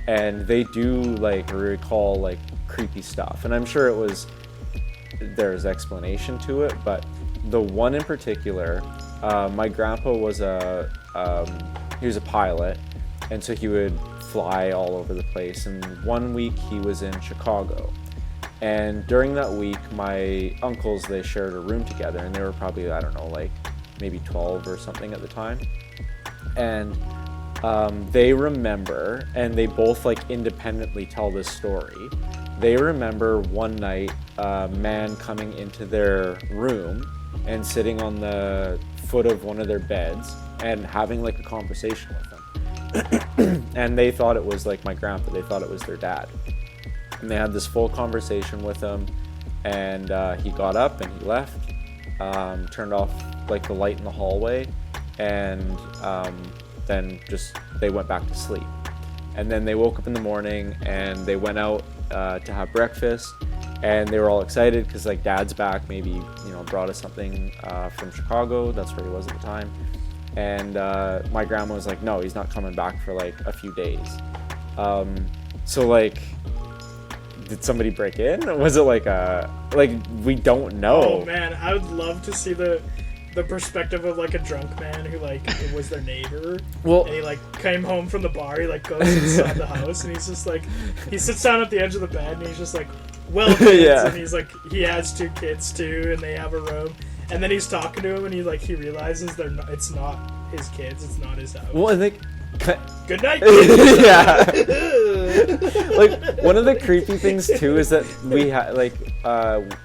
And they do like recall like creepy stuff, and I'm sure there's explanation to it, but the one in particular, my grandpa was he was a pilot, and so he would fly all over the place. And one week he was in Chicago, and during that week my uncles, they shared a room together, and they were probably, I don't know, like maybe 12 or something at the time. And they remember, and they both like independently tell this story, they remember one night a man coming into their room and sitting on the foot of one of their beds and having like a conversation with them. And they thought it was like my grandpa. They thought it was their dad. And they had this full conversation with him, and he got up and he left, turned off like the light in the hallway, and then just they went back to sleep. And then they woke up in the morning and they went out to have breakfast, and they were all excited because like Dad's back, maybe brought us something from Chicago. That's where he was at the time. And my grandma was like, no, he's not coming back for like a few days. So like, did somebody break in? Or was it like we don't know? Oh man, I would love to see the perspective of like a drunk man who like was their neighbor. Well, and he like came home from the bar, he like goes inside the house, and he's just like, he sits down at the edge of the bed and he's just like, well, kids, yeah. And he's like, he has 2 kids too, and they have a room. And then he's talking to him, and he realizes it's not his kids, it's not his house. Well, I think. Good night. Yeah. Like one of the creepy things too is that we had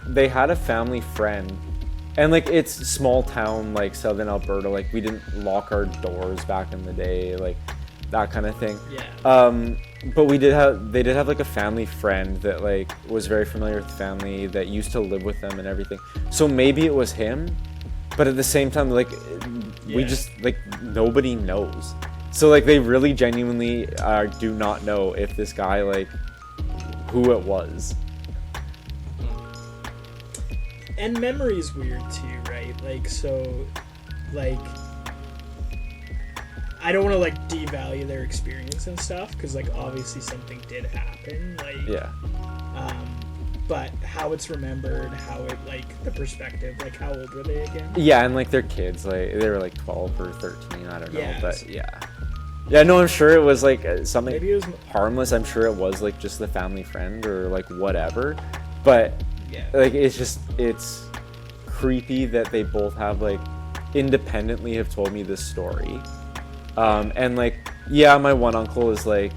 they had a family friend, and like it's small town like southern Alberta. Like we didn't lock our doors back in the day, like that kind of thing. Yeah. But they did have like a family friend that like was very familiar with the family that used to live with them and everything. So maybe it was him, but at the same time like we just like nobody knows. So like they really genuinely do not know if this guy like who it was. And memory's weird too, right? Like so, like I don't want to like devalue their experience and stuff because like obviously something did happen. Like yeah. But how it's remembered, how it like the perspective, like how old were they again? Yeah, and like their kids, like they were like 12 or 13, I don't know, yeah, but yeah. Yeah, no, I'm sure it was like something maybe it was harmless. I'm sure it was like just the family friend or like whatever. But yeah, like it's creepy that they both have like independently have told me this story. And like, yeah, my one uncle is like,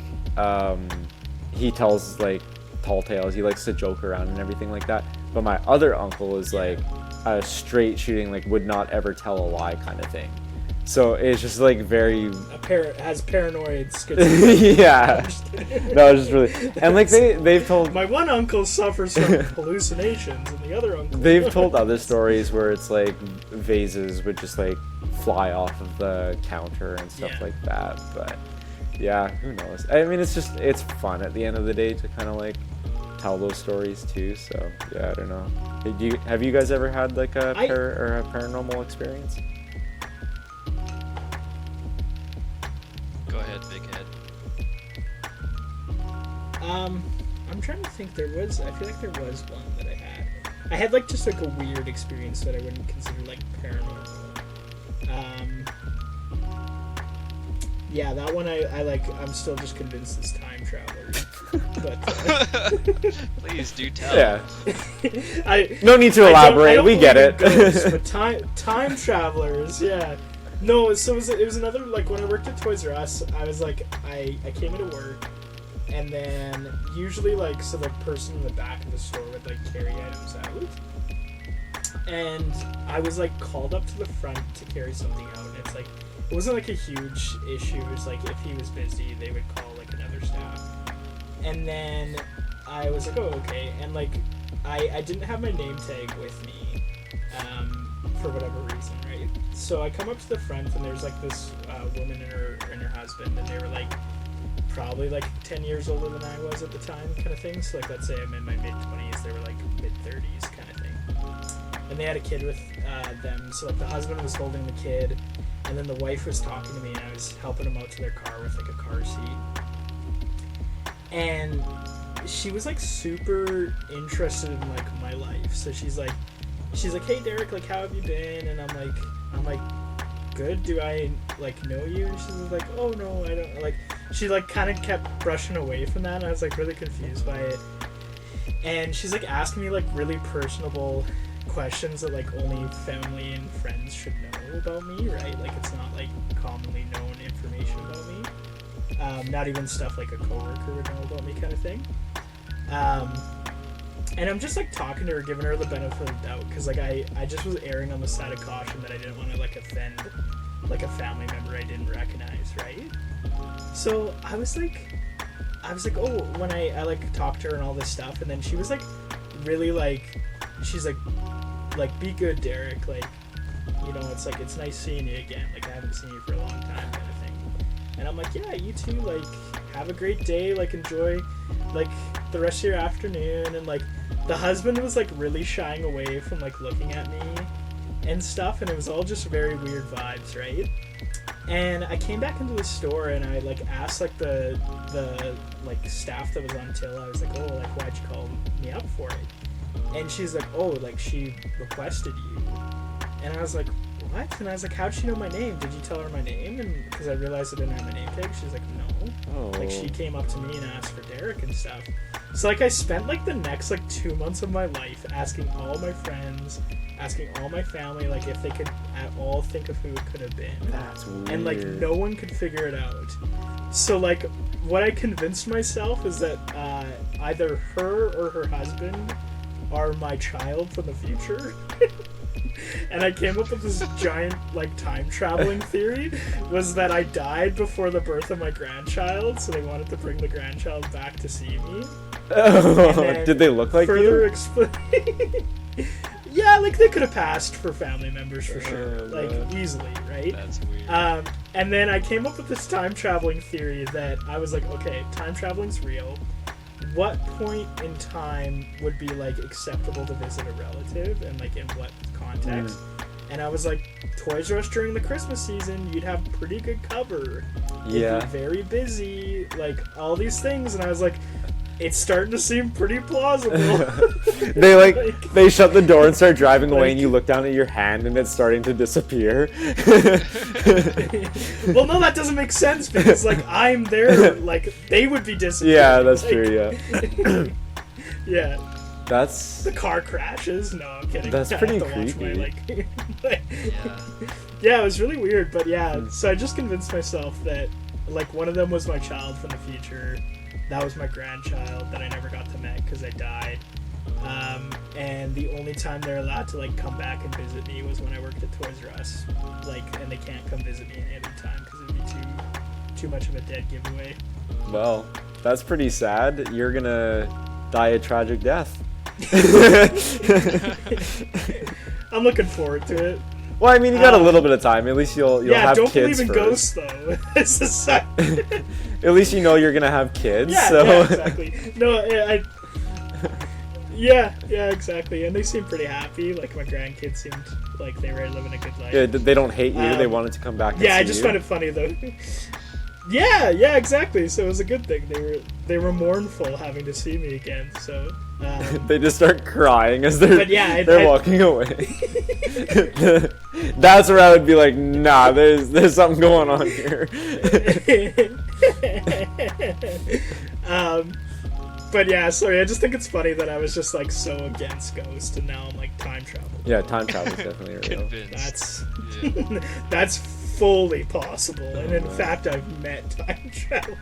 he tells like tall tales. He likes to joke around and everything like that. But my other uncle is like a straight shooting, like would not ever tell a lie kind of thing. So it's just like very has paranoid schizophrenia. Yeah. No, it's just really, and like they've told my one uncle suffers from hallucinations, and the other uncle they've told other stories where it's like vases would just like fly off of the counter and stuff like that. But yeah, who knows? I mean, it's fun at the end of the day to kind of like tell those stories too. So yeah, I don't know. Have you guys ever had like a paranormal experience? Go ahead, big head. I'm trying to think. I feel like there was one that I had. I had like just like a weird experience that I wouldn't consider like paranormal. Yeah, that one I like. I'm still just convinced it's time travelers. But please do tell. Yeah. No need to elaborate. We get it. Ghosts, but time travelers. Yeah. No, so it was another, like, when I worked at Toys R Us, I was, like, I came into work, and then usually, like, so the person in the back of the store would, like, carry items out, and I was, like, called up to the front to carry something out, and it's, like, it wasn't, like, a huge issue. It was, like, if he was busy, they would call, like, another staff, and then I was, like, oh, okay, and, like, I didn't have my name tag with me, for whatever reason, right? So I come up to the front, and there's like this woman and her husband, and they were like probably like 10 years older than I was at the time, kind of thing. So like, let's say I'm in my mid-20s, they were like mid-30s, kind of thing. And they had a kid with them. So like the husband was holding the kid, and then the wife was talking to me, and I was helping them out to their car with like a car seat. And she was like super interested in like my life. So she's like, hey Derek, like how have you been? And I'm like, good. Do I like know you? And she's like, oh no, I don't. Like she like kind of kept brushing away from that, and I was like really confused by it. And she's like asking me like really personable questions that like only family and friends should know about me, right? Like it's not like commonly known information about me. Not even stuff like a coworker would know about me, kind of thing. And I'm just like talking to her, giving her the benefit of the doubt, because like I just was erring on the side of caution that I didn't want to like offend like a family member I didn't recognize, right? So I was like, oh, when I like talked to her and all this stuff, and then she was like really like, she's like, like, be good, Derek. Like, you know, it's like, it's nice seeing you again. Like, I haven't seen you for a long time, kind of thing. And I'm like, yeah, you too. Like, have a great day. Like, enjoy, like, the rest of your afternoon. And, like, the husband was, like, really shying away from, like, looking at me and stuff. And it was all just very weird vibes, right? And I came back into the store and I, like, asked, like, the like, staff that was on till. I was like, oh, like, why'd you call me up for it? And she's like, oh, like, she requested you. And I was like, what? And I was like, how'd she know my name? Did you tell her my name? And because I realized I didn't have my name tag. She's like, no. Oh. Like, she came up to me and asked for Derek and stuff. So, like, I spent, like, the next, like, 2 months of my life asking all my friends, asking all my family, like, if they could at all think of who it could have been. That's weird. And, like, no one could figure it out. So, like, what I convinced myself is that either her or her husband are my child from the future. And I came up with this giant, like, time traveling theory, was that I died before the birth of my grandchild, so they wanted to bring the grandchild back to see me. Oh, did they look like further you? Yeah, like, they could have passed for family members for sure, like, easily, right? That's weird. And then I came up with this time traveling theory that I was like, okay, time traveling's real. What point in time would be, like, acceptable to visit a relative, and, like, in what context? And I was like, Toys R Us during the Christmas season, you'd have pretty good cover. Yeah. You'd be very busy, like, all these things, and I was like, it's starting to seem pretty plausible. They shut the door and start driving away, and you look down at your hand and it's starting to disappear. Well, no, that doesn't make sense because, like, I'm there, like, they would be disappearing. Yeah, that's like, true, yeah. Yeah. That's... The car crashes. No, I'm kidding. That's I pretty have to watch creepy. Yeah, it was really weird, but yeah, so I just convinced myself that, like, one of them was my child from the future. That was my grandchild that I never got to meet because I died. And the only time they're allowed to, like, come back and visit me was when I worked at Toys R Us. Like, and they can't come visit me any other time because it'd be too much of a dead giveaway. Well, that's pretty sad. You're gonna die a tragic death. I'm looking forward to it. Well, I mean, you got a little bit of time. At least you'll have kids. Yeah, don't believe in first. ghosts though. It's the side. At least you know you're gonna have kids. Yeah, so. yeah, exactly. No, yeah, exactly. And they seem pretty happy. Like, my grandkids seemed like they were living a good life. Yeah, they don't hate you. They wanted to come back. And yeah, see I just you. find it funny though. Yeah, exactly. So it was a good thing. They were mournful having to see me again. So they just start crying as they're walking away. That's where I would be like, nah, there's something going on here. But yeah, sorry. I just think it's funny that I was just, like, so against ghosts, and now I'm like, time travel. Yeah, time travel is definitely real. That's fully possible, and in fact, I've met time travel.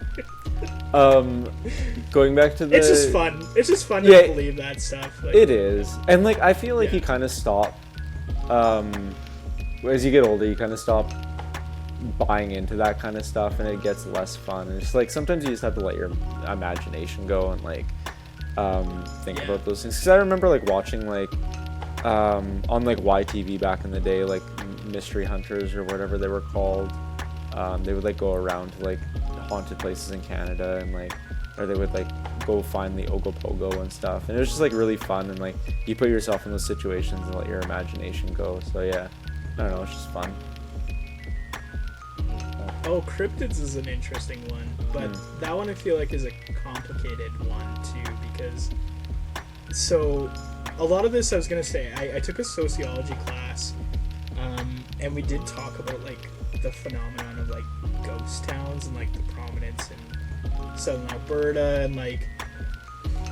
Going back to the... It's just fun. It's just fun to believe that stuff. Like, it is. And, like, I feel like you kind of stop... as you get older, you kind of stop buying into that kind of stuff, and it gets less fun. And it's like, sometimes you just have to let your imagination go and, like, think about those things. Because I remember, like, watching, like, on, like, YTV back in the day, like, Mystery Hunters or whatever they were called. They would, like, go around to, like, haunted places in Canada, and, like, or they would, like, go find the Ogopogo and stuff, and it was just, like, really fun, and, like, you put yourself in those situations and let your imagination go. So yeah, I don't know, it's just fun. Oh, cryptids is an interesting one, but that one I feel like is a complicated one too, because so a lot of this, I was gonna say, I took a sociology class, and we did talk about, like, the phenomenon of, like, ghost towns and, like, the prominence in southern Alberta, and, like,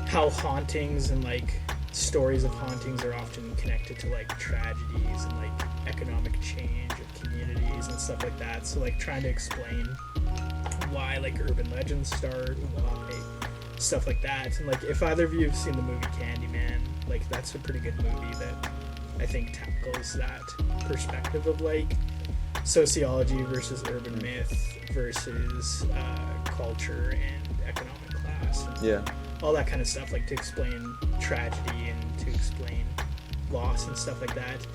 how hauntings and, like, stories of hauntings are often connected to, like, tragedies and, like, economic change of communities and stuff like that. So, like, trying to explain why, like, urban legends start and why stuff like that. And, like, if either of you have seen the movie Candyman, like, that's a pretty good movie that I think tackles that perspective of, like, sociology versus urban myth versus culture and economic class. And all that kind of stuff, like, to explain tragedy and to explain loss and stuff like that.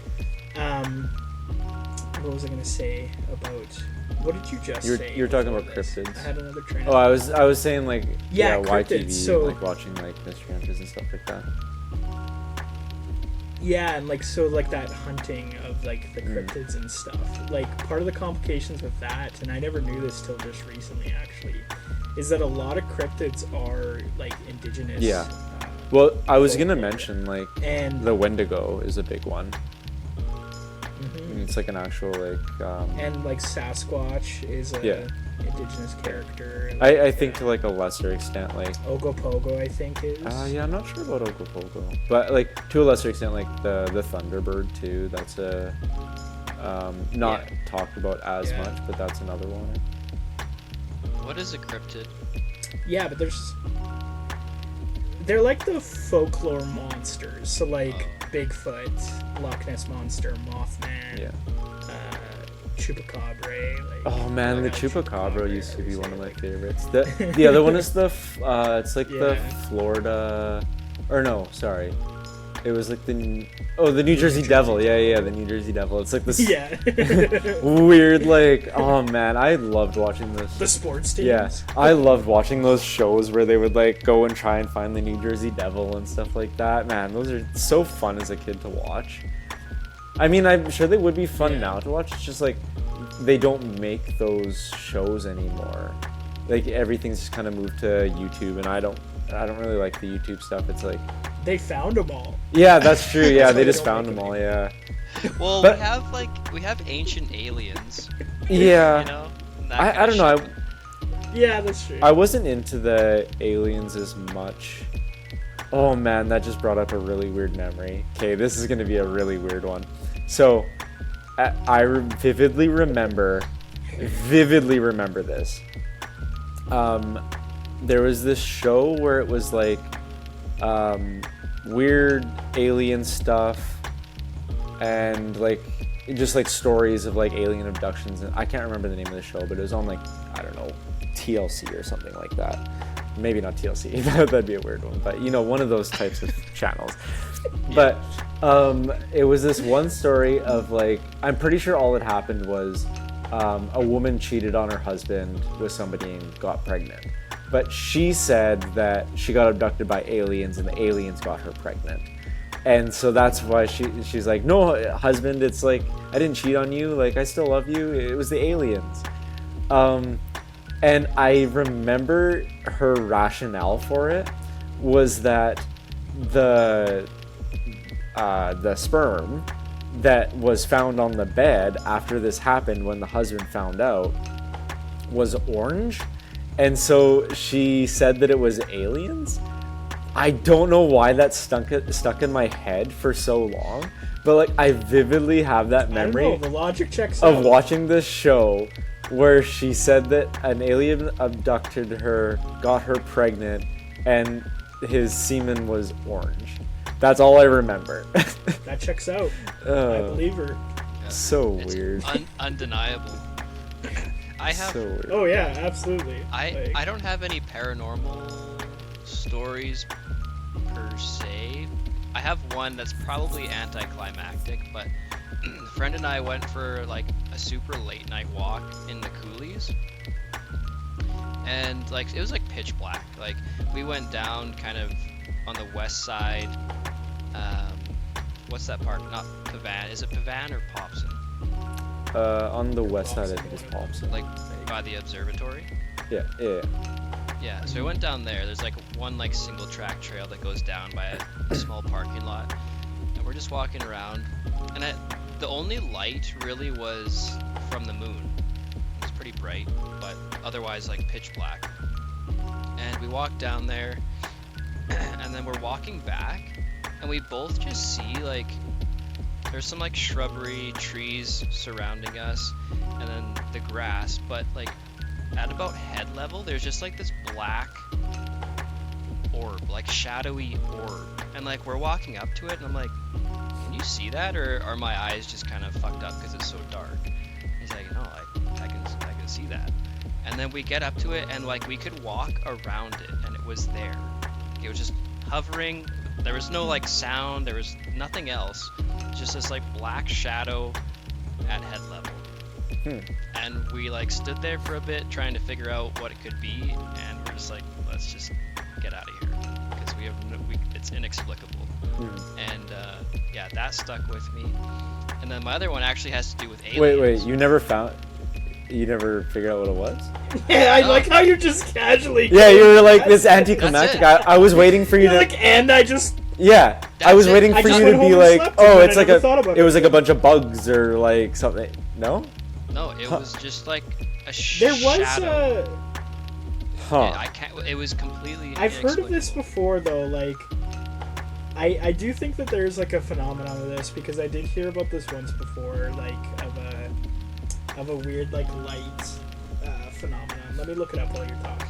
What was I gonna say about? What did you just say? You're talking about cryptids. I had another train. Oh, I was saying like cryptids, YTV, so, like watching like mystery hunters and stuff like that. Yeah, and like so like that hunting of like the cryptids and stuff. Like part of the complications with that, and I never knew this till just recently actually, is that a lot of cryptids are like indigenous. Yeah. Well, I was gonna folklore. mention like And the Wendigo is a big one. It's like an actual like. And like Sasquatch is a indigenous character. Like, I think to like a lesser extent like. Ogopogo, I think is. Yeah, I'm not sure about Ogopogo, but like to a lesser extent like the Thunderbird too. That's a not talked about as much, but that's another one. What is a cryptid? Yeah, but they're like the folklore monsters. So like Bigfoot, Loch Ness Monster, Mothman, Chupacabra. Like, oh man, the Chupacabra used to be one of my favorites. The other one is it's like the Florida, or no, sorry, it was like the New Jersey Devil. Yeah, the New Jersey Devil. It's like this weird like, oh man, I loved watching this. The sports teams. Yeah, I loved watching those shows where they would like go and try and find the New Jersey Devil and stuff like that. Man, those are so fun as a kid to watch. I mean, I'm sure they would be fun now to watch. It's just like they don't make those shows anymore. Like everything's just kind of moved to YouTube, and I don't really like the YouTube stuff. It's like they found them all. Yeah, that's true. Yeah, they just found them all. Yeah. Well, but, we have ancient aliens. Yeah. You know. I don't know. Yeah, that's true. I wasn't into the aliens as much. Oh man, that just brought up a really weird memory. Okay, this is gonna be a really weird one. So, I vividly remember this. There was this show where it was like weird alien stuff and like just like stories of like alien abductions, and I can't remember the name of the show, but it was on like, I don't know, TLC or something like that. Maybe not TLC, that'd be a weird one, but you know, one of those types of channels. But it was this one story of like, I'm pretty sure all that happened was a woman cheated on her husband with somebody and got pregnant. But she said that she got abducted by aliens and the aliens got her pregnant. And so that's why she's like, no, husband, it's like, I didn't cheat on you. Like, I still love you. It was the aliens. And I remember her rationale for it was that the sperm that was found on the bed after this happened, when the husband found out, was orange. And so she said that it was aliens. I don't know why that stuck in my head for so long, but like I vividly have that memory. I don't know, the logic checks of out. Watching this show where she said that an alien abducted her, got her pregnant, and his semen was orange. That's all I remember. That checks out. I believe her. Yeah. So it's weird. Undeniable. I have. So weird. Oh yeah, absolutely. I don't have any paranormal stories per se. I have one that's probably anticlimactic, but a friend and I went for like a super late night walk in the coulees, and like it was like pitch black. Like we went down kind of on the west side. What's that park? Not Pavan. Is it Pavan or Popson? On the west side, I think it's Popson. Like by the observatory. Yeah. So we went down there. There's like one like single track trail that goes down by a small parking lot, and we're just walking around, and the only light really was from the moon. It was pretty bright, but otherwise like pitch black. And we walked down there, and then we're walking back, and we both just see like there's some like shrubbery, trees surrounding us, and then the grass, but like at about head level there's just like this black orb, like shadowy orb, and like we're walking up to it, and I'm like, can you see that, or are my eyes just kind of fucked up because it's so dark? He's like, no, I can see that. And then we get up to it, and like we could walk around it, and it was there. It was just hovering There was no like sound, there was nothing else. Just this like black shadow at head level. And we like stood there for a bit trying to figure out what it could be, and we're just like, let's just get out of here because it's inexplicable. And yeah, that stuck with me. And then my other one actually has to do with aliens. Wait, you never figured out what it was? Yeah, I like how you just casually. Yeah, you were like this anticlimactic. I was waiting for you to. Like, and I just. Yeah, I was waiting for you to be like, oh, it's like it was like a bunch of bugs or like something. No. No, it was just like a there shadow. Was a. Huh. I can't. It was completely. I've heard of this before though. Like, I do think that there's like a phenomenon of this because I did hear about this once before, like of a weird like light phenomenon. Let me look it up while you're talking.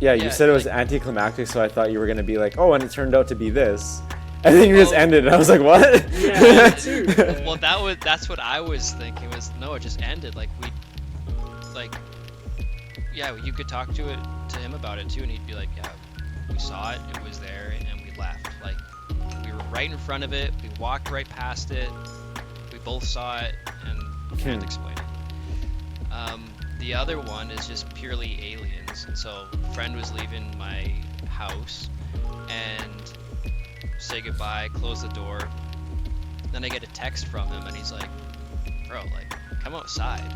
Yeah, you said it was anticlimactic, so I thought you were gonna be like, oh, and it turned out to be this, and then you just ended, and I was like, what? Yeah, me too. Well, that's what I was thinking. Was no, it just ended. Like you could talk to him about it too, and he'd be like, yeah, we saw it, it was there, and we left. Like we were right in front of it, we walked right past it, we both saw it, and can't explain it. The other one is just purely aliens. And so a friend was leaving my house and say goodbye, close the door. Then I get a text from him and he's like, bro, like, come outside.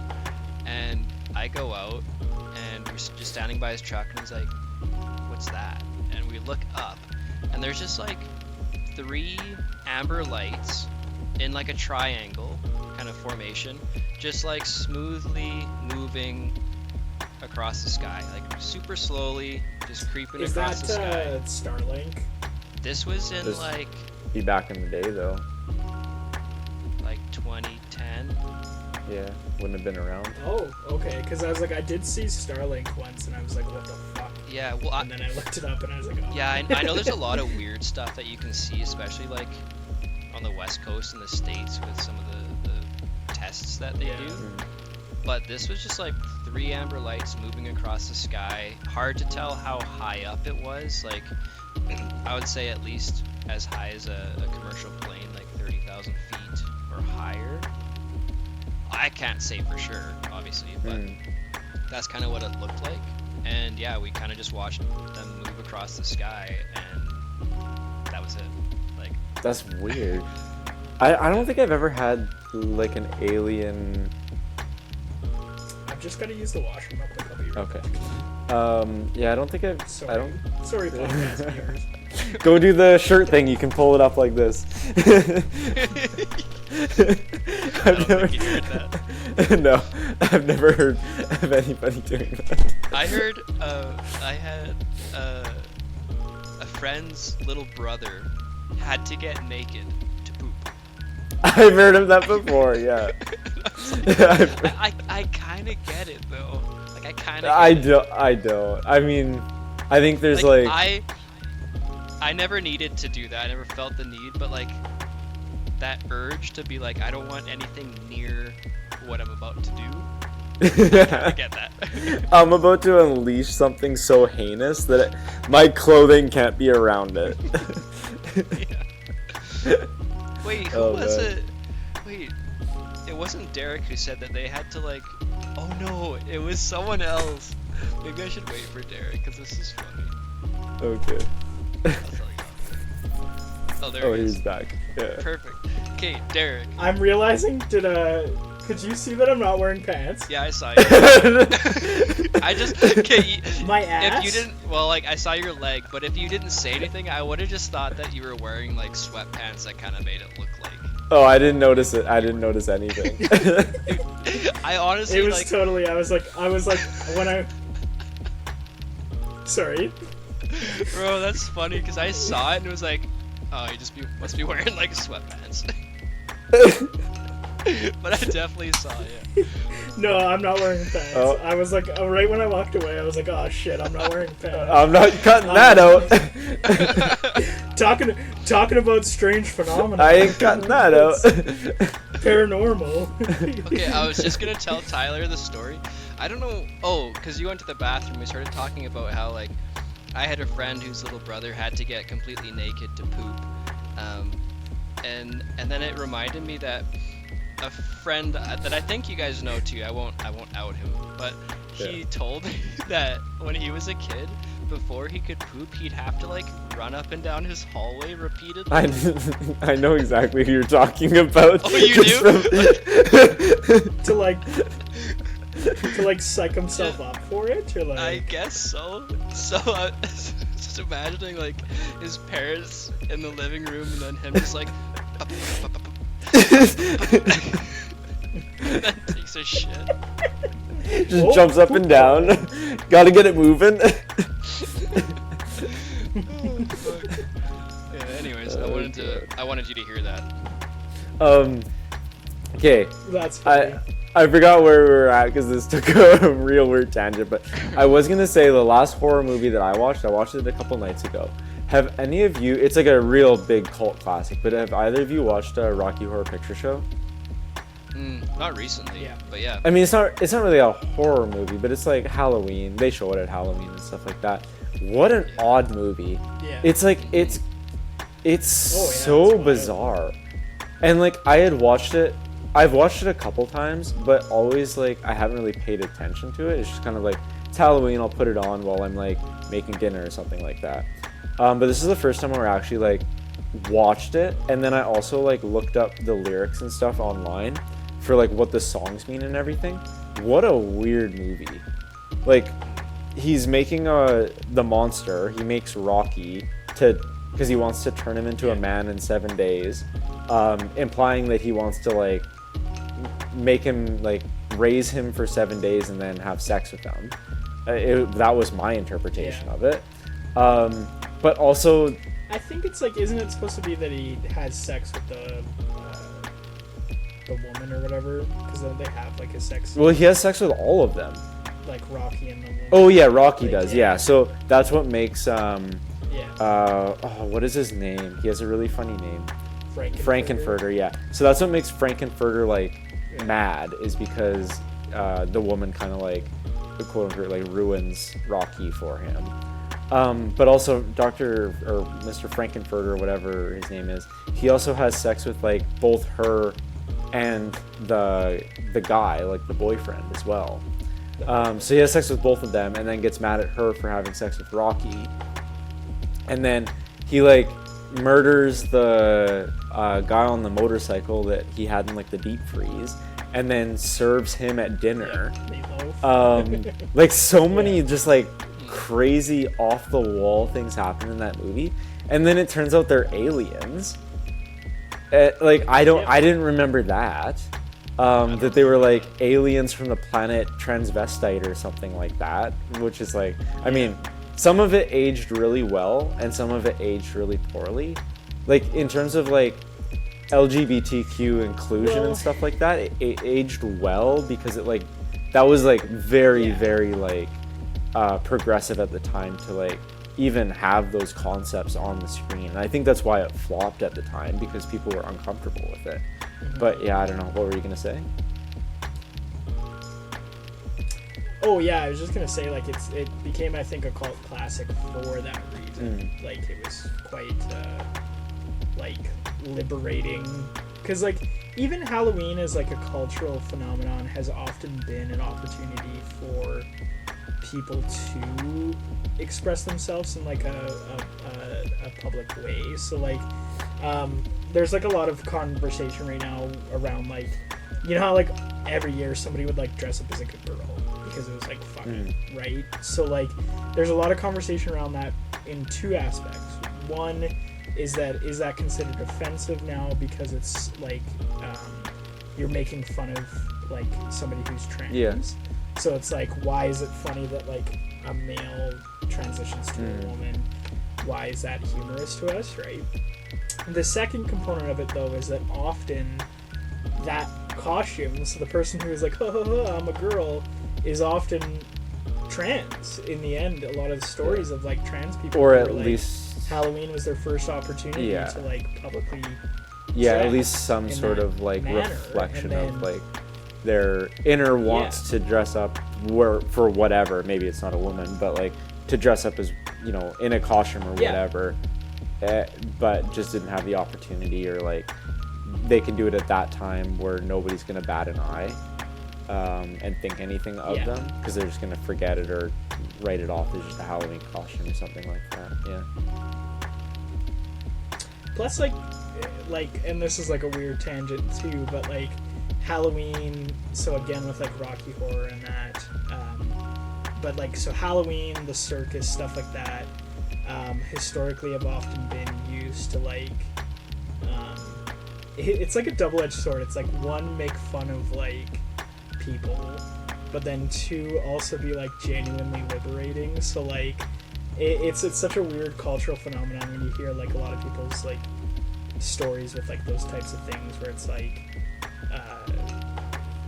And I go out and we're just standing by his truck and he's like, what's that? And we look up and there's just like 3 amber lights in like a triangle kind of formation, just like smoothly moving across the sky, like super slowly, just creeping across the sky. Is that Starlink? This was in like be back in the day though. Like 2010. Yeah, wouldn't have been around. Oh, okay. Because I was like, I did see Starlink once, and I was like, what the fuck? Yeah, well, and then I looked it up, and I was like, oh. Yeah, I know there's a lot of weird stuff that you can see, especially like on the West Coast in the States with some of the tests that they do. But this was just like 3 amber lights moving across the sky. Hard to tell how high up it was. Like, I would say at least as high as a commercial plane, like 30,000 feet or higher. I can't say for sure, obviously, but that's kind of what it looked like. And yeah, we kind of just watched them move across the sky, and that was it. Like, that's weird. I don't think I've ever had like an alien. I've just got to use the washroom up a couple years. Okay. Yeah, I don't think I've. Sorry. I don't. Sorry, podcast viewers. Go do the shirt thing. You can pull it up like this. I've never heard that. No, I've never heard of anybody doing that. I heard. I had a friend's little brother had to get naked to poop. I've heard of that before. Yeah. I kind of get it though. Like I kind of. I don't. I mean, I think there's like. I never needed to do that. I never felt the need, but like that urge to be like, I don't want anything near what I'm about to do. I get that. I'm about to unleash something so heinous that my clothing can't be around it. Yeah. Wait, who was it? Wait, it wasn't Derek who said that they had to like. Oh no, it was someone else. Maybe I should wait for Derek because this is funny. Okay. Oh, there he is. He's back. Yeah. Perfect. Okay, Derek. I'm realizing, could you see that I'm not wearing pants? Yeah, I saw you. I just, okay. My ass? If you didn't, well, like, I saw your leg, but if you didn't say anything, I would have just thought that you were wearing, like, sweatpants that kind of made it look like. Oh, I didn't notice it. I didn't notice anything. I honestly, it was like... totally, I was like, when I... Sorry. Bro, that's funny, because I saw it and it was like, oh, you must be wearing, like, sweatpants. But I definitely saw it. No, I'm not wearing pants. Oh. I was like, right when I walked away, I was like, oh shit, I'm not wearing pants. I'm not cutting that out. Talking about strange phenomena. I ain't cutting that out. Paranormal. Okay, I was just gonna tell Tyler the story. I don't know. Oh, because you went to the bathroom. We started talking about how, like, I had a friend whose little brother had to get completely naked to poop, and then it reminded me that a friend that I think you guys know too. I won't out him, but he told me that when he was a kid, before he could poop, he'd have to like run up and down his hallway repeatedly. I know exactly who you're talking about. Oh, you do? to like psych himself up for it, or like? I guess so. So I was just imagining like his parents in the living room, and then him just like. And then takes a shit. Just jumps up and down. Gotta get it moving. Yeah, anyways, I wanted you to hear that. Okay. That's funny. I forgot where we were at because this took a real weird tangent, but I was gonna say the last horror movie that I watched it a couple nights ago. Have any of you, it's like a real big cult classic, but have either of you watched Rocky Horror Picture Show? Not recently, but yeah. I mean, it's not really a horror movie, but it's like Halloween. They show it at Halloween and stuff like that. What an odd movie. Yeah. It's like, it's so bizarre. And like, I've watched it a couple times, but always like, I haven't really paid attention to it. It's just kind of like, it's Halloween, I'll put it on while I'm like making dinner or something like that. But this is the first time where I actually like watched it, and then I also like looked up the lyrics and stuff online for like what the songs mean and everything. What a weird movie. Like, he's making the monster, he makes Rocky because he wants to turn him into a man in 7 days, implying that he wants to like make him like raise him for 7 days and then have sex with him. That was my interpretation of it. But also, I think it's like, isn't it supposed to be that he has sex with the woman or whatever? Because then they have like a sex. Well, he has sex with all of them. Like Rocky and the woman. Oh yeah, Rocky does. Yeah. So that's what makes what is his name? He has a really funny name. Frankenfurter. Yeah. So that's what makes Frankenfurter like mad, is because the woman kind of like, quote unquote, like ruins Rocky for him. But also Dr. or Mr. Frankenfurter or whatever his name is, he also has sex with like both her and the guy, like the boyfriend as well. So he has sex with both of them and then gets mad at her for having sex with Rocky. And then he like murders the guy on the motorcycle that he had in like the deep freeze, and then serves him at dinner. Like so many just like crazy off the wall things happen in that movie, and then it turns out they're aliens. I didn't remember that they were like aliens from the planet Transvestite or something like that, which is like, I mean, some of it aged really well and some of it aged really poorly, like in terms of like LGBTQ inclusion and stuff like that. It aged well because it like, that was like very like progressive at the time to like even have those concepts on the screen. And I think that's why it flopped at the time, because people were uncomfortable with it. But yeah, I don't know, what were you gonna say? Oh yeah, I was just gonna say, like, it became, I think, a cult classic for that reason. Like, it was quite like liberating, because like even Halloween as like a cultural phenomenon has often been an opportunity for people to express themselves in like a public way. So like there's like a lot of conversation right now around, like, you know how like every year somebody would like dress up as a good girl because it was like fun, right? So like there's a lot of conversation around that in two aspects. One is that considered offensive now because it's like you're making fun of like somebody who's trans. So it's like, why is it funny that like a male transitions to a woman? Why is that humorous to us, right? The second component of it, though, is that often that costume, so the person who is like, I'm a girl, is often trans. In the end, a lot of stories of like trans people, or at like, least Halloween was their first opportunity to like publicly, at least some sort of like reflection of like their inner wants to dress up for whatever. Maybe it's not a woman, but like to dress up as you know, in a costume or whatever, but just didn't have the opportunity, or like they can do it at that time where nobody's gonna bat an eye and think anything of them, because they're just gonna forget it or write it off as just a Halloween costume or something like that. Yeah. Plus, like, and this is like a weird tangent too, but like Halloween. So again, with like Rocky Horror and that, but like, so Halloween, the circus, stuff like that, historically have often been used to like, it's like a double-edged sword. It's like, one, make fun of like people, but then two, also be like genuinely liberating. So like, it's such a weird cultural phenomenon when you hear like a lot of people's like stories with like those types of things, where it's like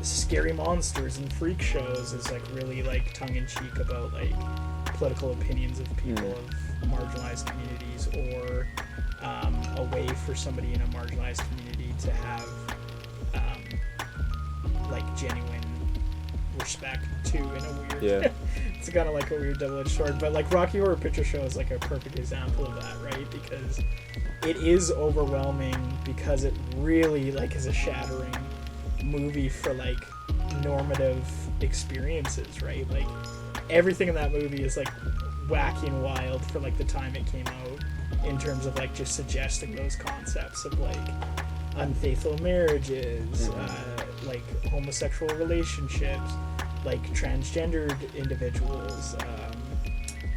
scary monsters and freak shows is like really like tongue-in-cheek about like political opinions of people of marginalized communities, or a way for somebody in a marginalized community to have like genuine respect to, in a weird it's kind of like a weird double-edged sword. But like Rocky Horror Picture Show is like a perfect example of that, right? Because it is overwhelming, because it really like is a shattering movie for like normative experiences, right? Like everything in that movie is like wacky and wild for like the time it came out, in terms of like just suggesting those concepts of like unfaithful marriages, like homosexual relationships, like transgendered individuals,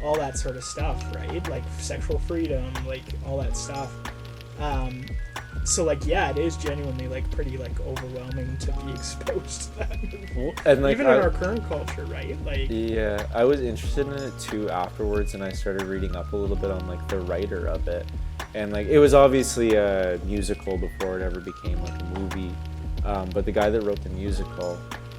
all that sort of stuff, right? Like sexual freedom, like all that stuff. So like, yeah, it is genuinely like pretty like overwhelming to be exposed to that movie. And like, even in our current culture, right? Like, yeah, I was interested in it too afterwards, and I started reading up a little bit on like the writer of it, and like it was obviously a musical before it ever became like a movie, but the guy that wrote the musical,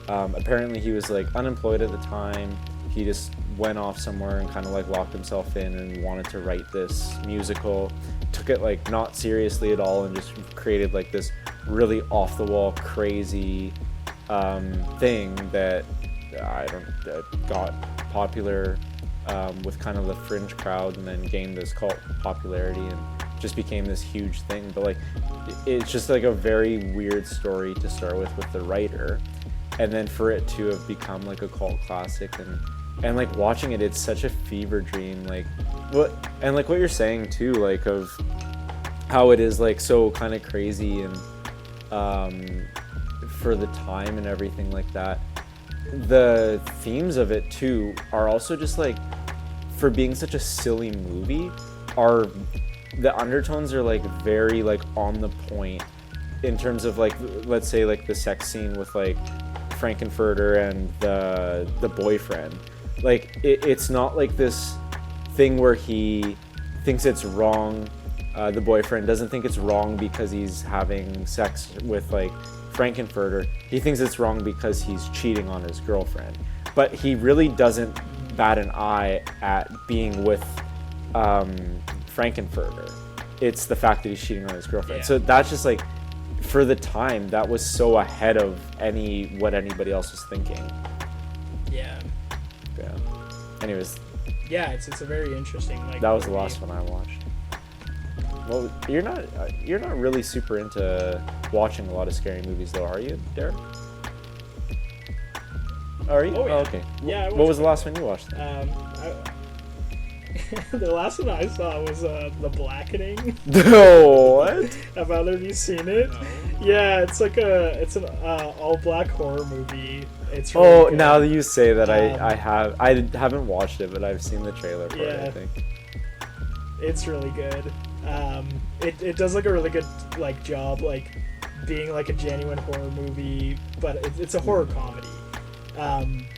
apparently he was like unemployed at the time. He just went off somewhere and kind of like locked himself in and wanted to write this musical. Took it like not seriously at all, and just created like this really off the wall crazy thing that got popular with kind of the fringe crowd, and then gained this cult popularity and just became this huge thing. But like, it's just like a very weird story to start with the writer, and then for it to have become like a cult classic, and like watching it, it's such a fever dream. Like what you're saying too, like of how it is like so kind of crazy, and for the time and everything like that. The themes of it too are also just like, for being such a silly movie, are the undertones are like very like on the point, in terms of like, let's say like the sex scene with like Frankenfurter and the boyfriend. Like it's not like this thing where he thinks it's wrong. The boyfriend doesn't think it's wrong because he's having sex with like Frankenfurter. He thinks it's wrong because he's cheating on his girlfriend. But he really doesn't bat an eye at being with Frankenfurter. It's the fact that he's cheating on his girlfriend. Yeah. So that's just like, for the time, that was so ahead of what anybody else was thinking. Yeah. Yeah. Anyways. Yeah, it's a very interesting like. That was the last one I watched. Well, you're not really super into watching a lot of scary movies, though, are you, Derek? Are you? Oh, yeah. Oh, okay. Yeah. What was the last one you watched? The last one I saw was The Blackening. What? Have either of you seen it? No. Yeah, it's an all black horror movie. It's really good. Now that you say that, I haven't watched it, but I've seen the trailer for it, I think. It's really good. It does like a really good like job like being like a genuine horror movie, but it's a horror comedy.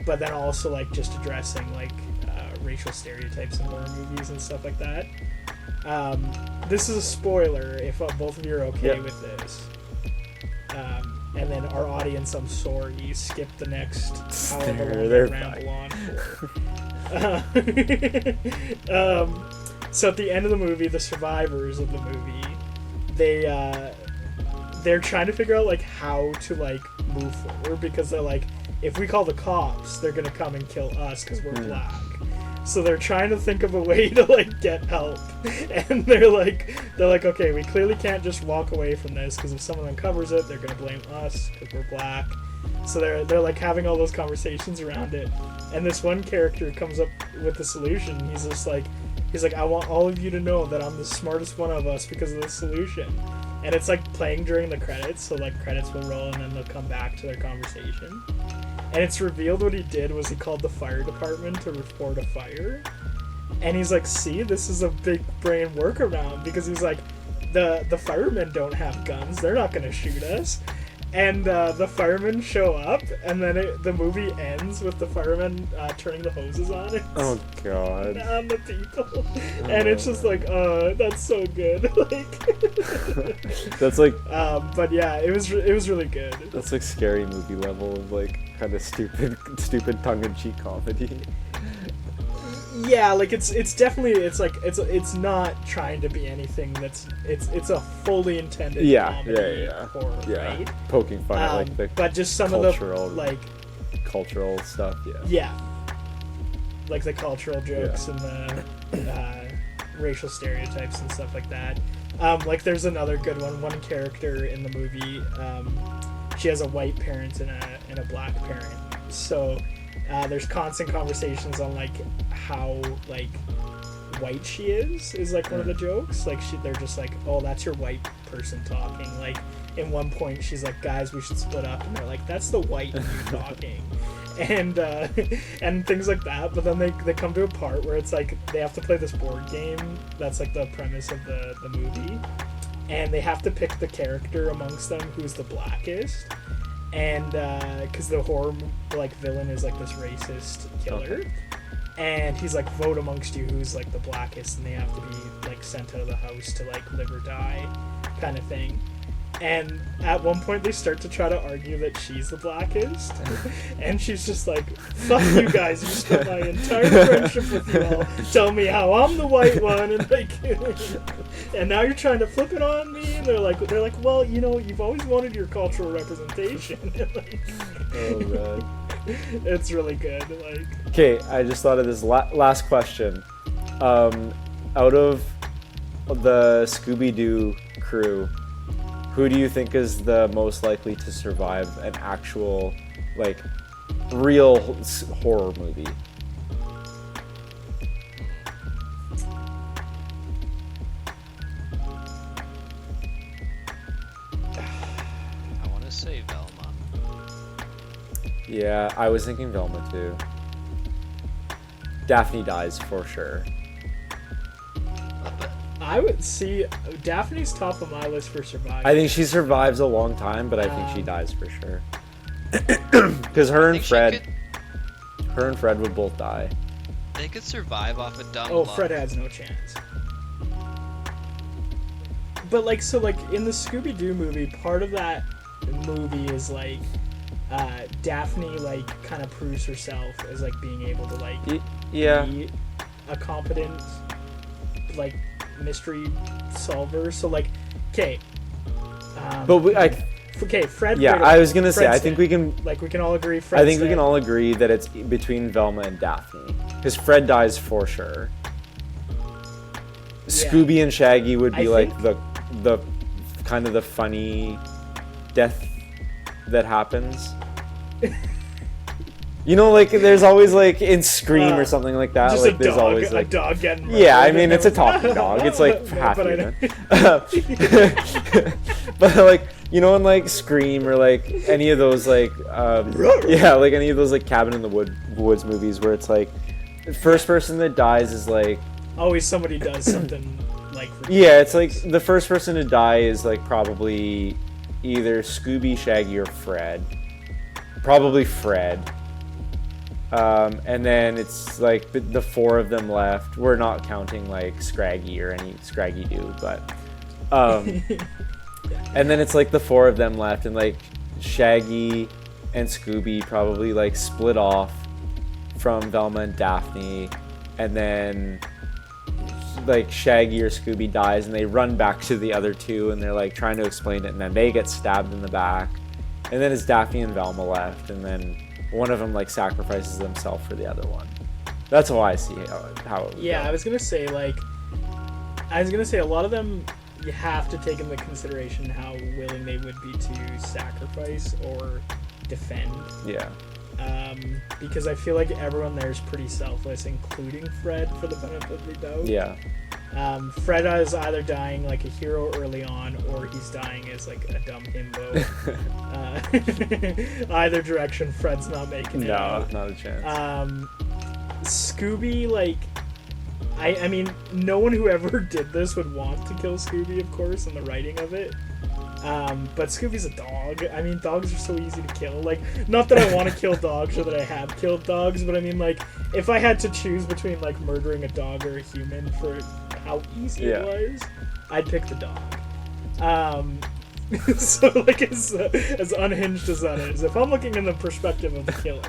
But then also like just addressing like racial stereotypes in horror movies and stuff like that. This is a spoiler if both of you are okay with this. And then our audience, I'm sorry, skip the next however long I ramble on for. So at the end of the movie, the survivors of the movie, they're trying to figure out like how to like move forward, because they're like, if we call the cops, they're gonna come and kill us because we're black. So they're trying to think of a way to like get help, and they're like, okay, we clearly can't just walk away from this because if someone uncovers it, they're gonna blame us because we're black. So they're like having all those conversations around it, and this one character comes up with the solution. He's like, I want all of you to know that I'm the smartest one of us because of the solution. And it's like playing during the credits, so like credits will roll and then they'll come back to their conversation. And it's revealed what he did was he called the fire department to report a fire. And he's like, see, this is a big brain workaround, because he's like, the firemen don't have guns, they're not gonna shoot us. And the firemen show up, and then the movie ends with the firemen turning the hoses on. Oh god! On the people, and it's just like, that's so good. Like, that's like. But yeah, it was really good. That's like scary movie level of like kind of stupid tongue-in-cheek comedy. Yeah, like it's definitely it's not trying to be anything that's it's a fully intended comedy horror, right? Poking fun at like the but just some cultural, of the like cultural stuff, like the cultural jokes and the racial stereotypes and stuff like that. Like there's another good one character in the movie, she has a white parent and a black parent, so there's constant conversations on like how like white she is like one of the jokes. Like they're just like, oh, that's your white person talking. Like in one point she's like, guys, we should split up, and they're like, that's the white dude talking. And things like that. But then they come to a part where it's like they have to play this board game that's like the premise of the movie, and they have to pick the character amongst them who's the blackest. And because the horror like villain is like this racist killer, and he's like, vote amongst you who's like the blackest, and they have to be like sent out of the house to like live or die kind of thing. And at one point they start to try to argue that she's the blackest, and she's just like, fuck you guys, you spent my entire friendship with you all, tell me how I'm the white one, and like, and now you're trying to flip it on me. And they're like, well, you know, you've always wanted your cultural representation. Like, oh man, it's really good. Like, okay, I just thought of this last question. Out of the Scooby-Doo crew, who do you think is the most likely to survive an actual, like, real horror movie? I want to say Velma. Yeah, I was thinking Velma too. Daphne dies for sure. I would see Daphne's top of my list for surviving. I think she survives a long time, but I think she dies for sure. Because her and Fred would both die. They could survive off a dumb Oh, luck. Fred has no chance. But like, so like in the Scooby-Doo movie, part of that movie is like Daphne like kind of proves herself as like being able to like be a competent like mystery solver. So like, okay, Fred. Yeah, I was gonna say, I think we can all agree. We can all agree that it's between Velma and Daphne, because Fred dies for sure. Scooby and Shaggy would be like the kind of the funny death that happens. You know, like there's always like in Scream or something like that. Just like there's always like a dog getting murdered. Yeah, I mean it's a talking dog. It's like half human. But like, you know, in like Scream or like any of those like like any of those like Cabin in the Woods movies where it's like the first person that dies is like always somebody does something like yeah, it's like the first person to die is like probably either Scooby, Shaggy, or Fred. Probably Fred. And then it's like the four of them left. We're not counting like Scraggy or any Scraggy-Doo, but and then it's like the four of them left, and like Shaggy and Scooby probably like split off from Velma and Daphne, and then like Shaggy or Scooby dies, and they run back to the other two, and they're like trying to explain it, and then they get stabbed in the back, and then it's Daphne and Velma left, and then one of them like sacrifices themselves for the other one. That's how I see how it would Yeah, go. I was gonna say a lot of them you have to take into consideration how willing they would be to sacrifice or defend. Yeah. Because I feel like everyone there is pretty selfless, including Fred, for the benefit of the doubt. Yeah. Fred is either dying like a hero early on, or he's dying as like a dumb himbo. Either direction, Fred's not making it. No, not a chance. Scooby, like, I mean, no one who ever did this would want to kill Scooby, of course, in the writing of it. But Scooby's a dog. I mean, dogs are so easy to kill. Like, not that I want to kill dogs or that I have killed dogs, but I mean, like, if I had to choose between, like, murdering a dog or a human for how easy it was, I'd pick the dog. So, like, as unhinged as that is, if I'm looking in the perspective of the killer.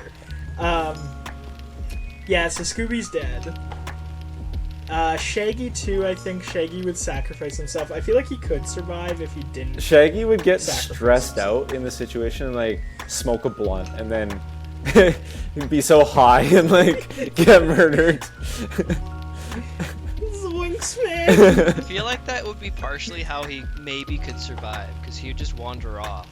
Yeah, so Scooby's dead. Shaggy too, I think Shaggy would sacrifice himself. I feel like he could survive if he didn't. Shaggy would get stressed out in the situation and like smoke a blunt and then be so high and like get murdered. Zoinks, man! I feel like that would be partially how he maybe could survive, because he would just wander off.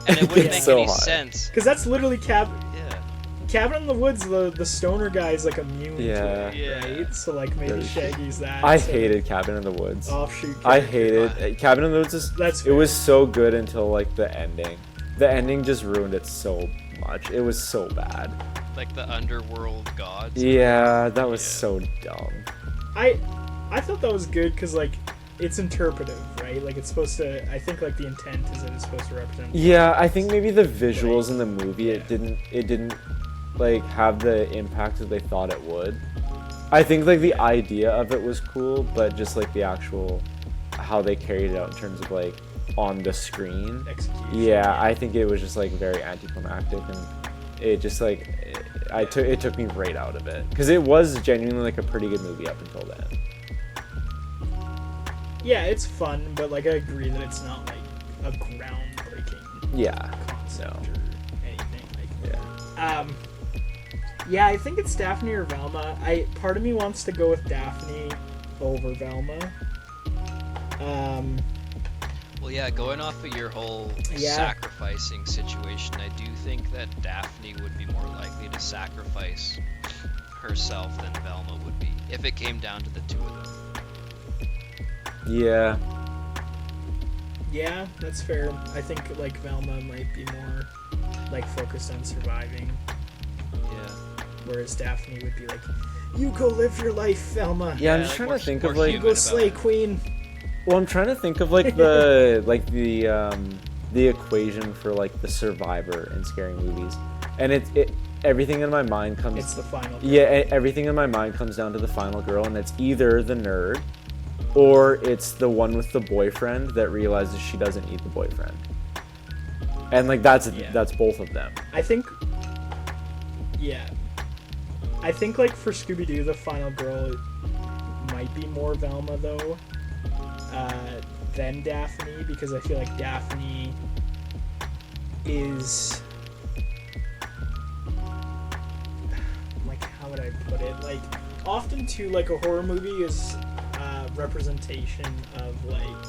And it wouldn't make any sense. Because that's literally Cabin in the Woods, the stoner guy is like immune to it, right? So like maybe Shaggy's that. I hated Cabin in the Woods. Offshoot. I hated Cabin in the Woods. It was so good until like the ending. The ending just ruined it so much. It was so bad. Like the underworld gods. Yeah, that was so dumb. I thought that was good because like it's interpretive, right? Like it's supposed to. I think like the intent is that it's supposed to represent. Yeah, I think maybe the visuals in the movie it didn't like have the impact that they thought it would. I think like the idea of it was cool, but just like the actual how they carried it out in terms of like on the screen execution. Yeah, I think it was just like very anticlimactic, and it just like it took me right out of it because it was genuinely like a pretty good movie up until then. Yeah, it's fun, but like I agree that it's not like a groundbreaking concept or anything like that. Yeah, I think it's Daphne or Velma. Part of me wants to go with Daphne over Velma. Well, yeah, going off of your whole sacrificing situation, I do think that Daphne would be more likely to sacrifice herself than Velma would be, if it came down to the two of them. Yeah. Yeah, that's fair. I think like Velma might be more like focused on surviving. Whereas Daphne would be like, "You go live your life, Velma." Yeah, I'm just trying to think of like you go slay Queen. Well, I'm trying to think of like the the equation for like the survivor in scary movies, and everything in my mind comes. It's the final girl. Yeah, everything in my mind comes down to the final girl, and it's either the nerd, or it's the one with the boyfriend that realizes she doesn't need the boyfriend, and like that's both of them. I think. Yeah. I think, like, for Scooby-Doo, the final girl might be more Velma, though, than Daphne, because I feel like Daphne is... Like, how would I put it? Like, often, too, like, a horror movie is a representation of, like,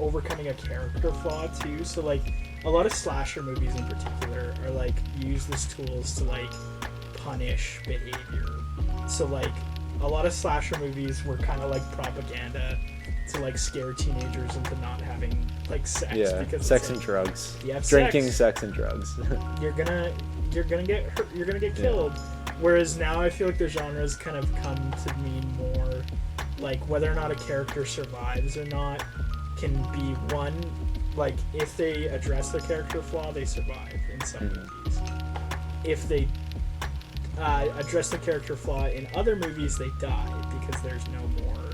overcoming a character flaw, too, so, like... A lot of slasher movies in particular are like use as tools to like punish behavior. So like a lot of slasher movies were kind of like propaganda to like scare teenagers into not having like sex. Yeah, because sex like, and drugs. You have drinking, sex and drugs. You're gonna get hurt. You're gonna get killed. Whereas now I feel like the genres kind of come to mean more like whether or not a character survives or not can be one. Like, if they address their character flaw, they survive in some movies. If they address the character flaw in other movies, they die because there's no more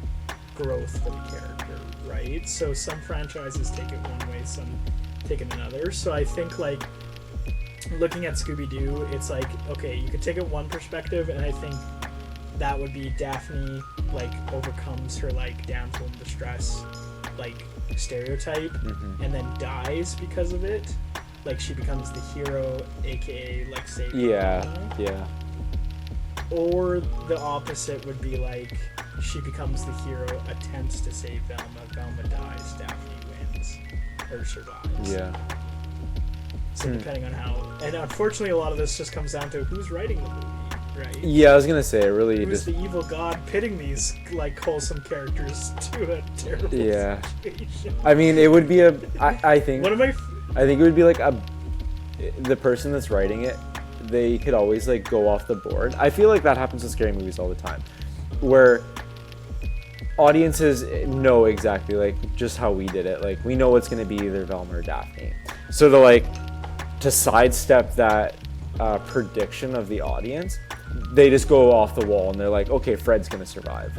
growth for the character, right? So some franchises take it one way, some take it another. So I think, like, looking at Scooby-Doo, it's like, okay, you could take it one perspective, and I think that would be Daphne, like, overcomes her, like, damsel in distress, like, stereotype and then dies because of it, like she becomes the hero, aka like save Velma. Yeah. Or the opposite would be like she becomes the hero, attempts to save Velma dies, Daphne wins or survives. Yeah. So depending on how, and unfortunately a lot of this just comes down to who's writing the movie, right? Yeah, I was gonna say, really, who's the evil god pitting these like wholesome characters to a terrible situation? I mean, it would be I think I think it would be like the person that's writing it, they could always like go off the board. I feel like that happens with scary movies all the time, where audiences know exactly like just how we did it. Like we know it's gonna be either Velma or Daphne. So to sidestep that prediction of the audience, they just go off the wall and they're like, okay, Fred's gonna survive.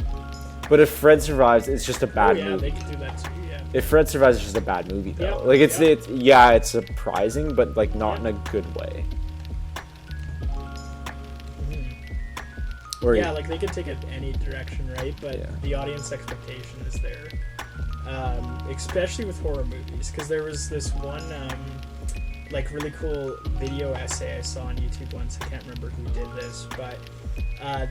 But if Fred survives, it's just a bad movie. They could do that too. Yeah. If Fred survives, it's just a bad movie though. Yep. Like it's surprising, but like not in a good way. Or like they could take it any direction, right? But the audience expectation is there, especially with horror movies. Because there was this one like really cool video essay I saw on YouTube once. I can't remember who did this, but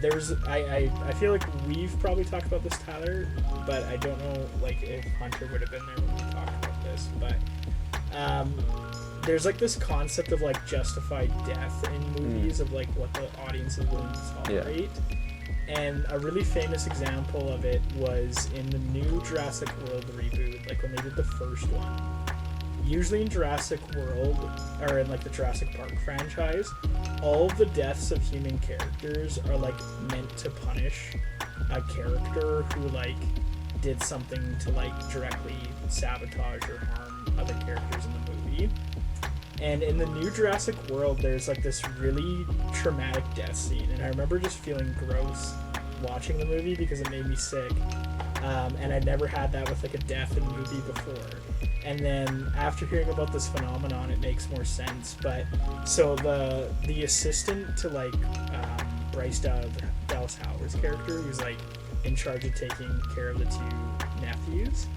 there was I feel like we've probably talked about this, Tyler, but I don't know like if Hunter would have been there when we talked about this. But there's like this concept of like justified death in movies, of like what the audience is willing to tolerate. And a really famous example of it was in the new Jurassic World reboot, like when they did the first one. Usually in Jurassic World, or in like the Jurassic Park franchise, all of the deaths of human characters are like meant to punish a character who like did something to like directly sabotage or harm other characters in the movie. And in the new Jurassic World, there's like this really traumatic death scene, and I remember just feeling gross watching the movie because it made me sick. And I'd never had that with like a death in a movie before. And then after hearing about this phenomenon, it makes more sense. But so the assistant to like Bryce Dallas Howard's character, who's like in charge of taking care of the two nephews,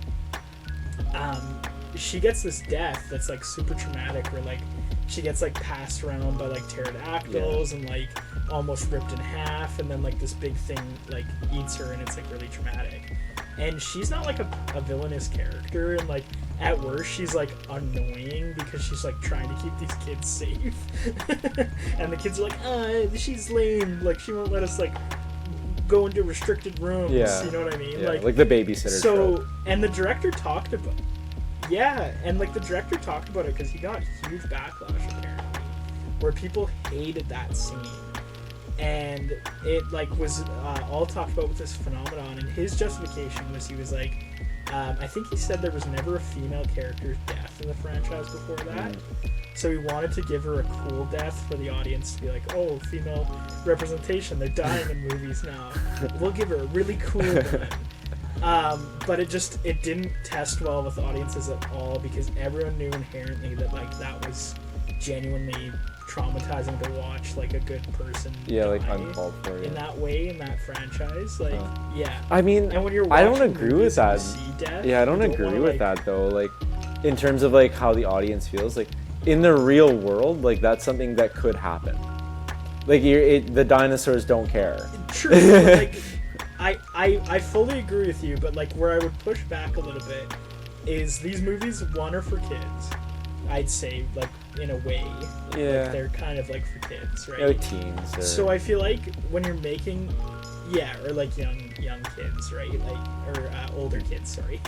she gets this death that's like super traumatic, where like she gets like passed around by like pterodactyls and like almost ripped in half, and then like this big thing like eats her, and it's like really traumatic. And she's not like a villainous character, and like at worst she's like annoying because she's like trying to keep these kids safe. And the kids are like, she's lame, like she won't let us like go into restricted rooms. You know what I mean? Like the babysitter trope. And the director talked about it because he got huge backlash apparently, where people hated that scene. And it like was all talked about with this phenomenon, and his justification was, he was like, I think he said there was never a female character's death in the franchise before that, so he wanted to give her a cool death for the audience to be like, oh, female representation, they're dying in movies now, we'll give her a really cool one. But it didn't test well with audiences at all, because everyone knew inherently that like that was genuinely traumatizing to watch, like a good person like uncalled for in that way, in that franchise, like I mean, and when you're I don't agree with that. Death, I don't agree with that though, like in terms of like how the audience feels, like in the real world, like that's something that could happen, like the dinosaurs don't care. True. But, like I fully agree with you, but like where I would push back a little bit is these movies, one, are for kids, I'd say, like in a way. Like they're kind of like for kids, right? Like teens. So I feel like when you're making, or like young kids, right? Like, or older kids, sorry.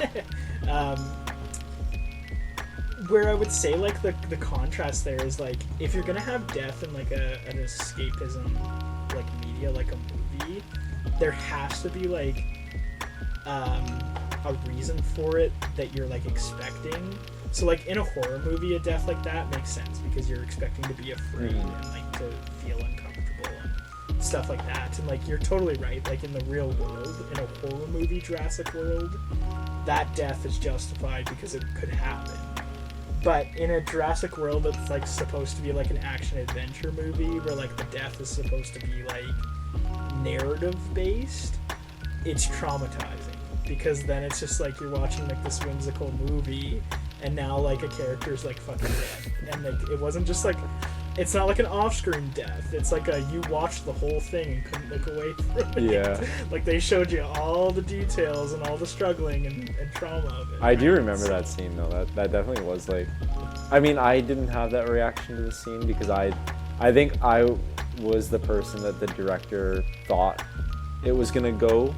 Where I would say like the contrast there is like, if you're gonna have death in like an escapism like media, like a movie, there has to be like a reason for it that you're like expecting. So like in a horror movie, a death like that makes sense because you're expecting to be afraid and like to feel uncomfortable and stuff like that. And like you're totally right, like in the real world, in a horror movie, Jurassic World, that death is justified because it could happen. But in a Jurassic World that's like supposed to be like an action adventure movie, where like the death is supposed to be like narrative based, it's traumatizing, because then it's just like you're watching like this whimsical movie and now like a character's like fucking dead, and like it wasn't just like, it's not like an off-screen death. It's like you watched the whole thing and couldn't look away from it. Yeah. Like they showed you all the details and all the struggling and trauma of it. I do remember that scene though. That definitely was like, I mean, I didn't have that reaction to the scene because I think I was the person that the director thought it was gonna go.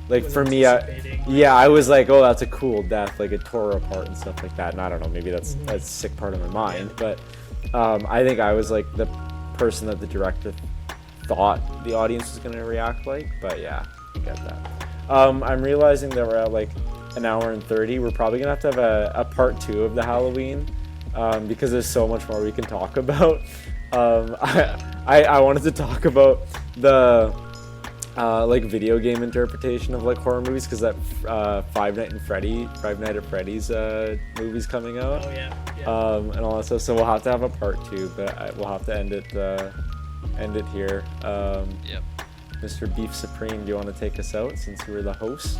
Like for me, I was like, oh, that's a cool death, like it tore her apart and stuff like that. And I don't know, maybe that's a sick part of my mind, but I think I was like the person that the director thought the audience was gonna react like. But yeah, I get that. I'm realizing that we're at like an hour and 30. We're probably gonna have to have a part 2 of the Halloween because there's so much more we can talk about. I wanted to talk about the like video game interpretation of like horror movies because that Five Nights at Freddy's movie's coming out. Oh yeah. And all that stuff. So we'll have to have a part 2, but we'll have to end it here. Yep. Mr. Beef Supreme, do you want to take us out since you were the host?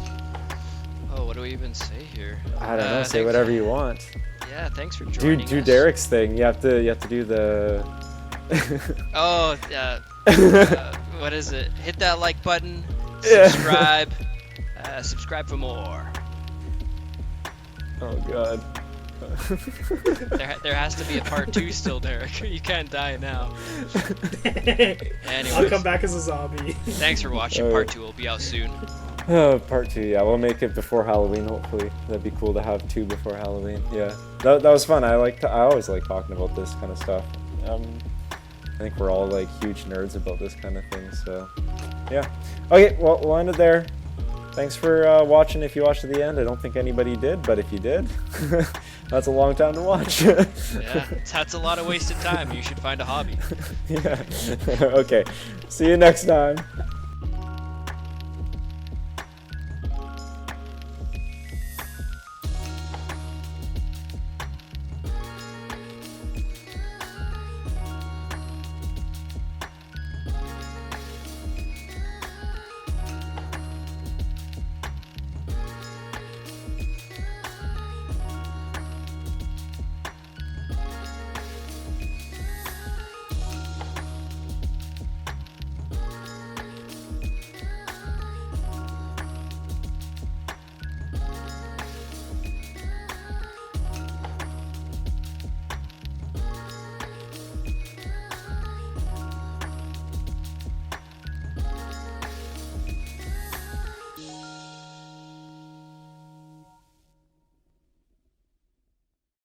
Oh, what do we even say here? I don't know. Say whatever you want. Yeah, thanks for joining us. Do Derek's thing. You have to do the. Oh, what is it? Hit that like button. Subscribe. Subscribe for more. Oh God. There has to be a part 2 still, Derek. You can't die now. Anyways, I'll come back as a zombie. Thanks for watching. Part 2 will be out soon. Part 2, yeah, we'll make it before Halloween. Hopefully, that'd be cool to have 2 before Halloween. Yeah, that was fun. I always like talking about this kind of stuff. I think we're all like huge nerds about this kind of thing. So, yeah. Okay, well, we'll end it there. Thanks for watching. If you watched to the end, I don't think anybody did, but if you did, that's a long time to watch. Yeah, that's a lot of wasted time. You should find a hobby. Yeah. Okay. See you next time.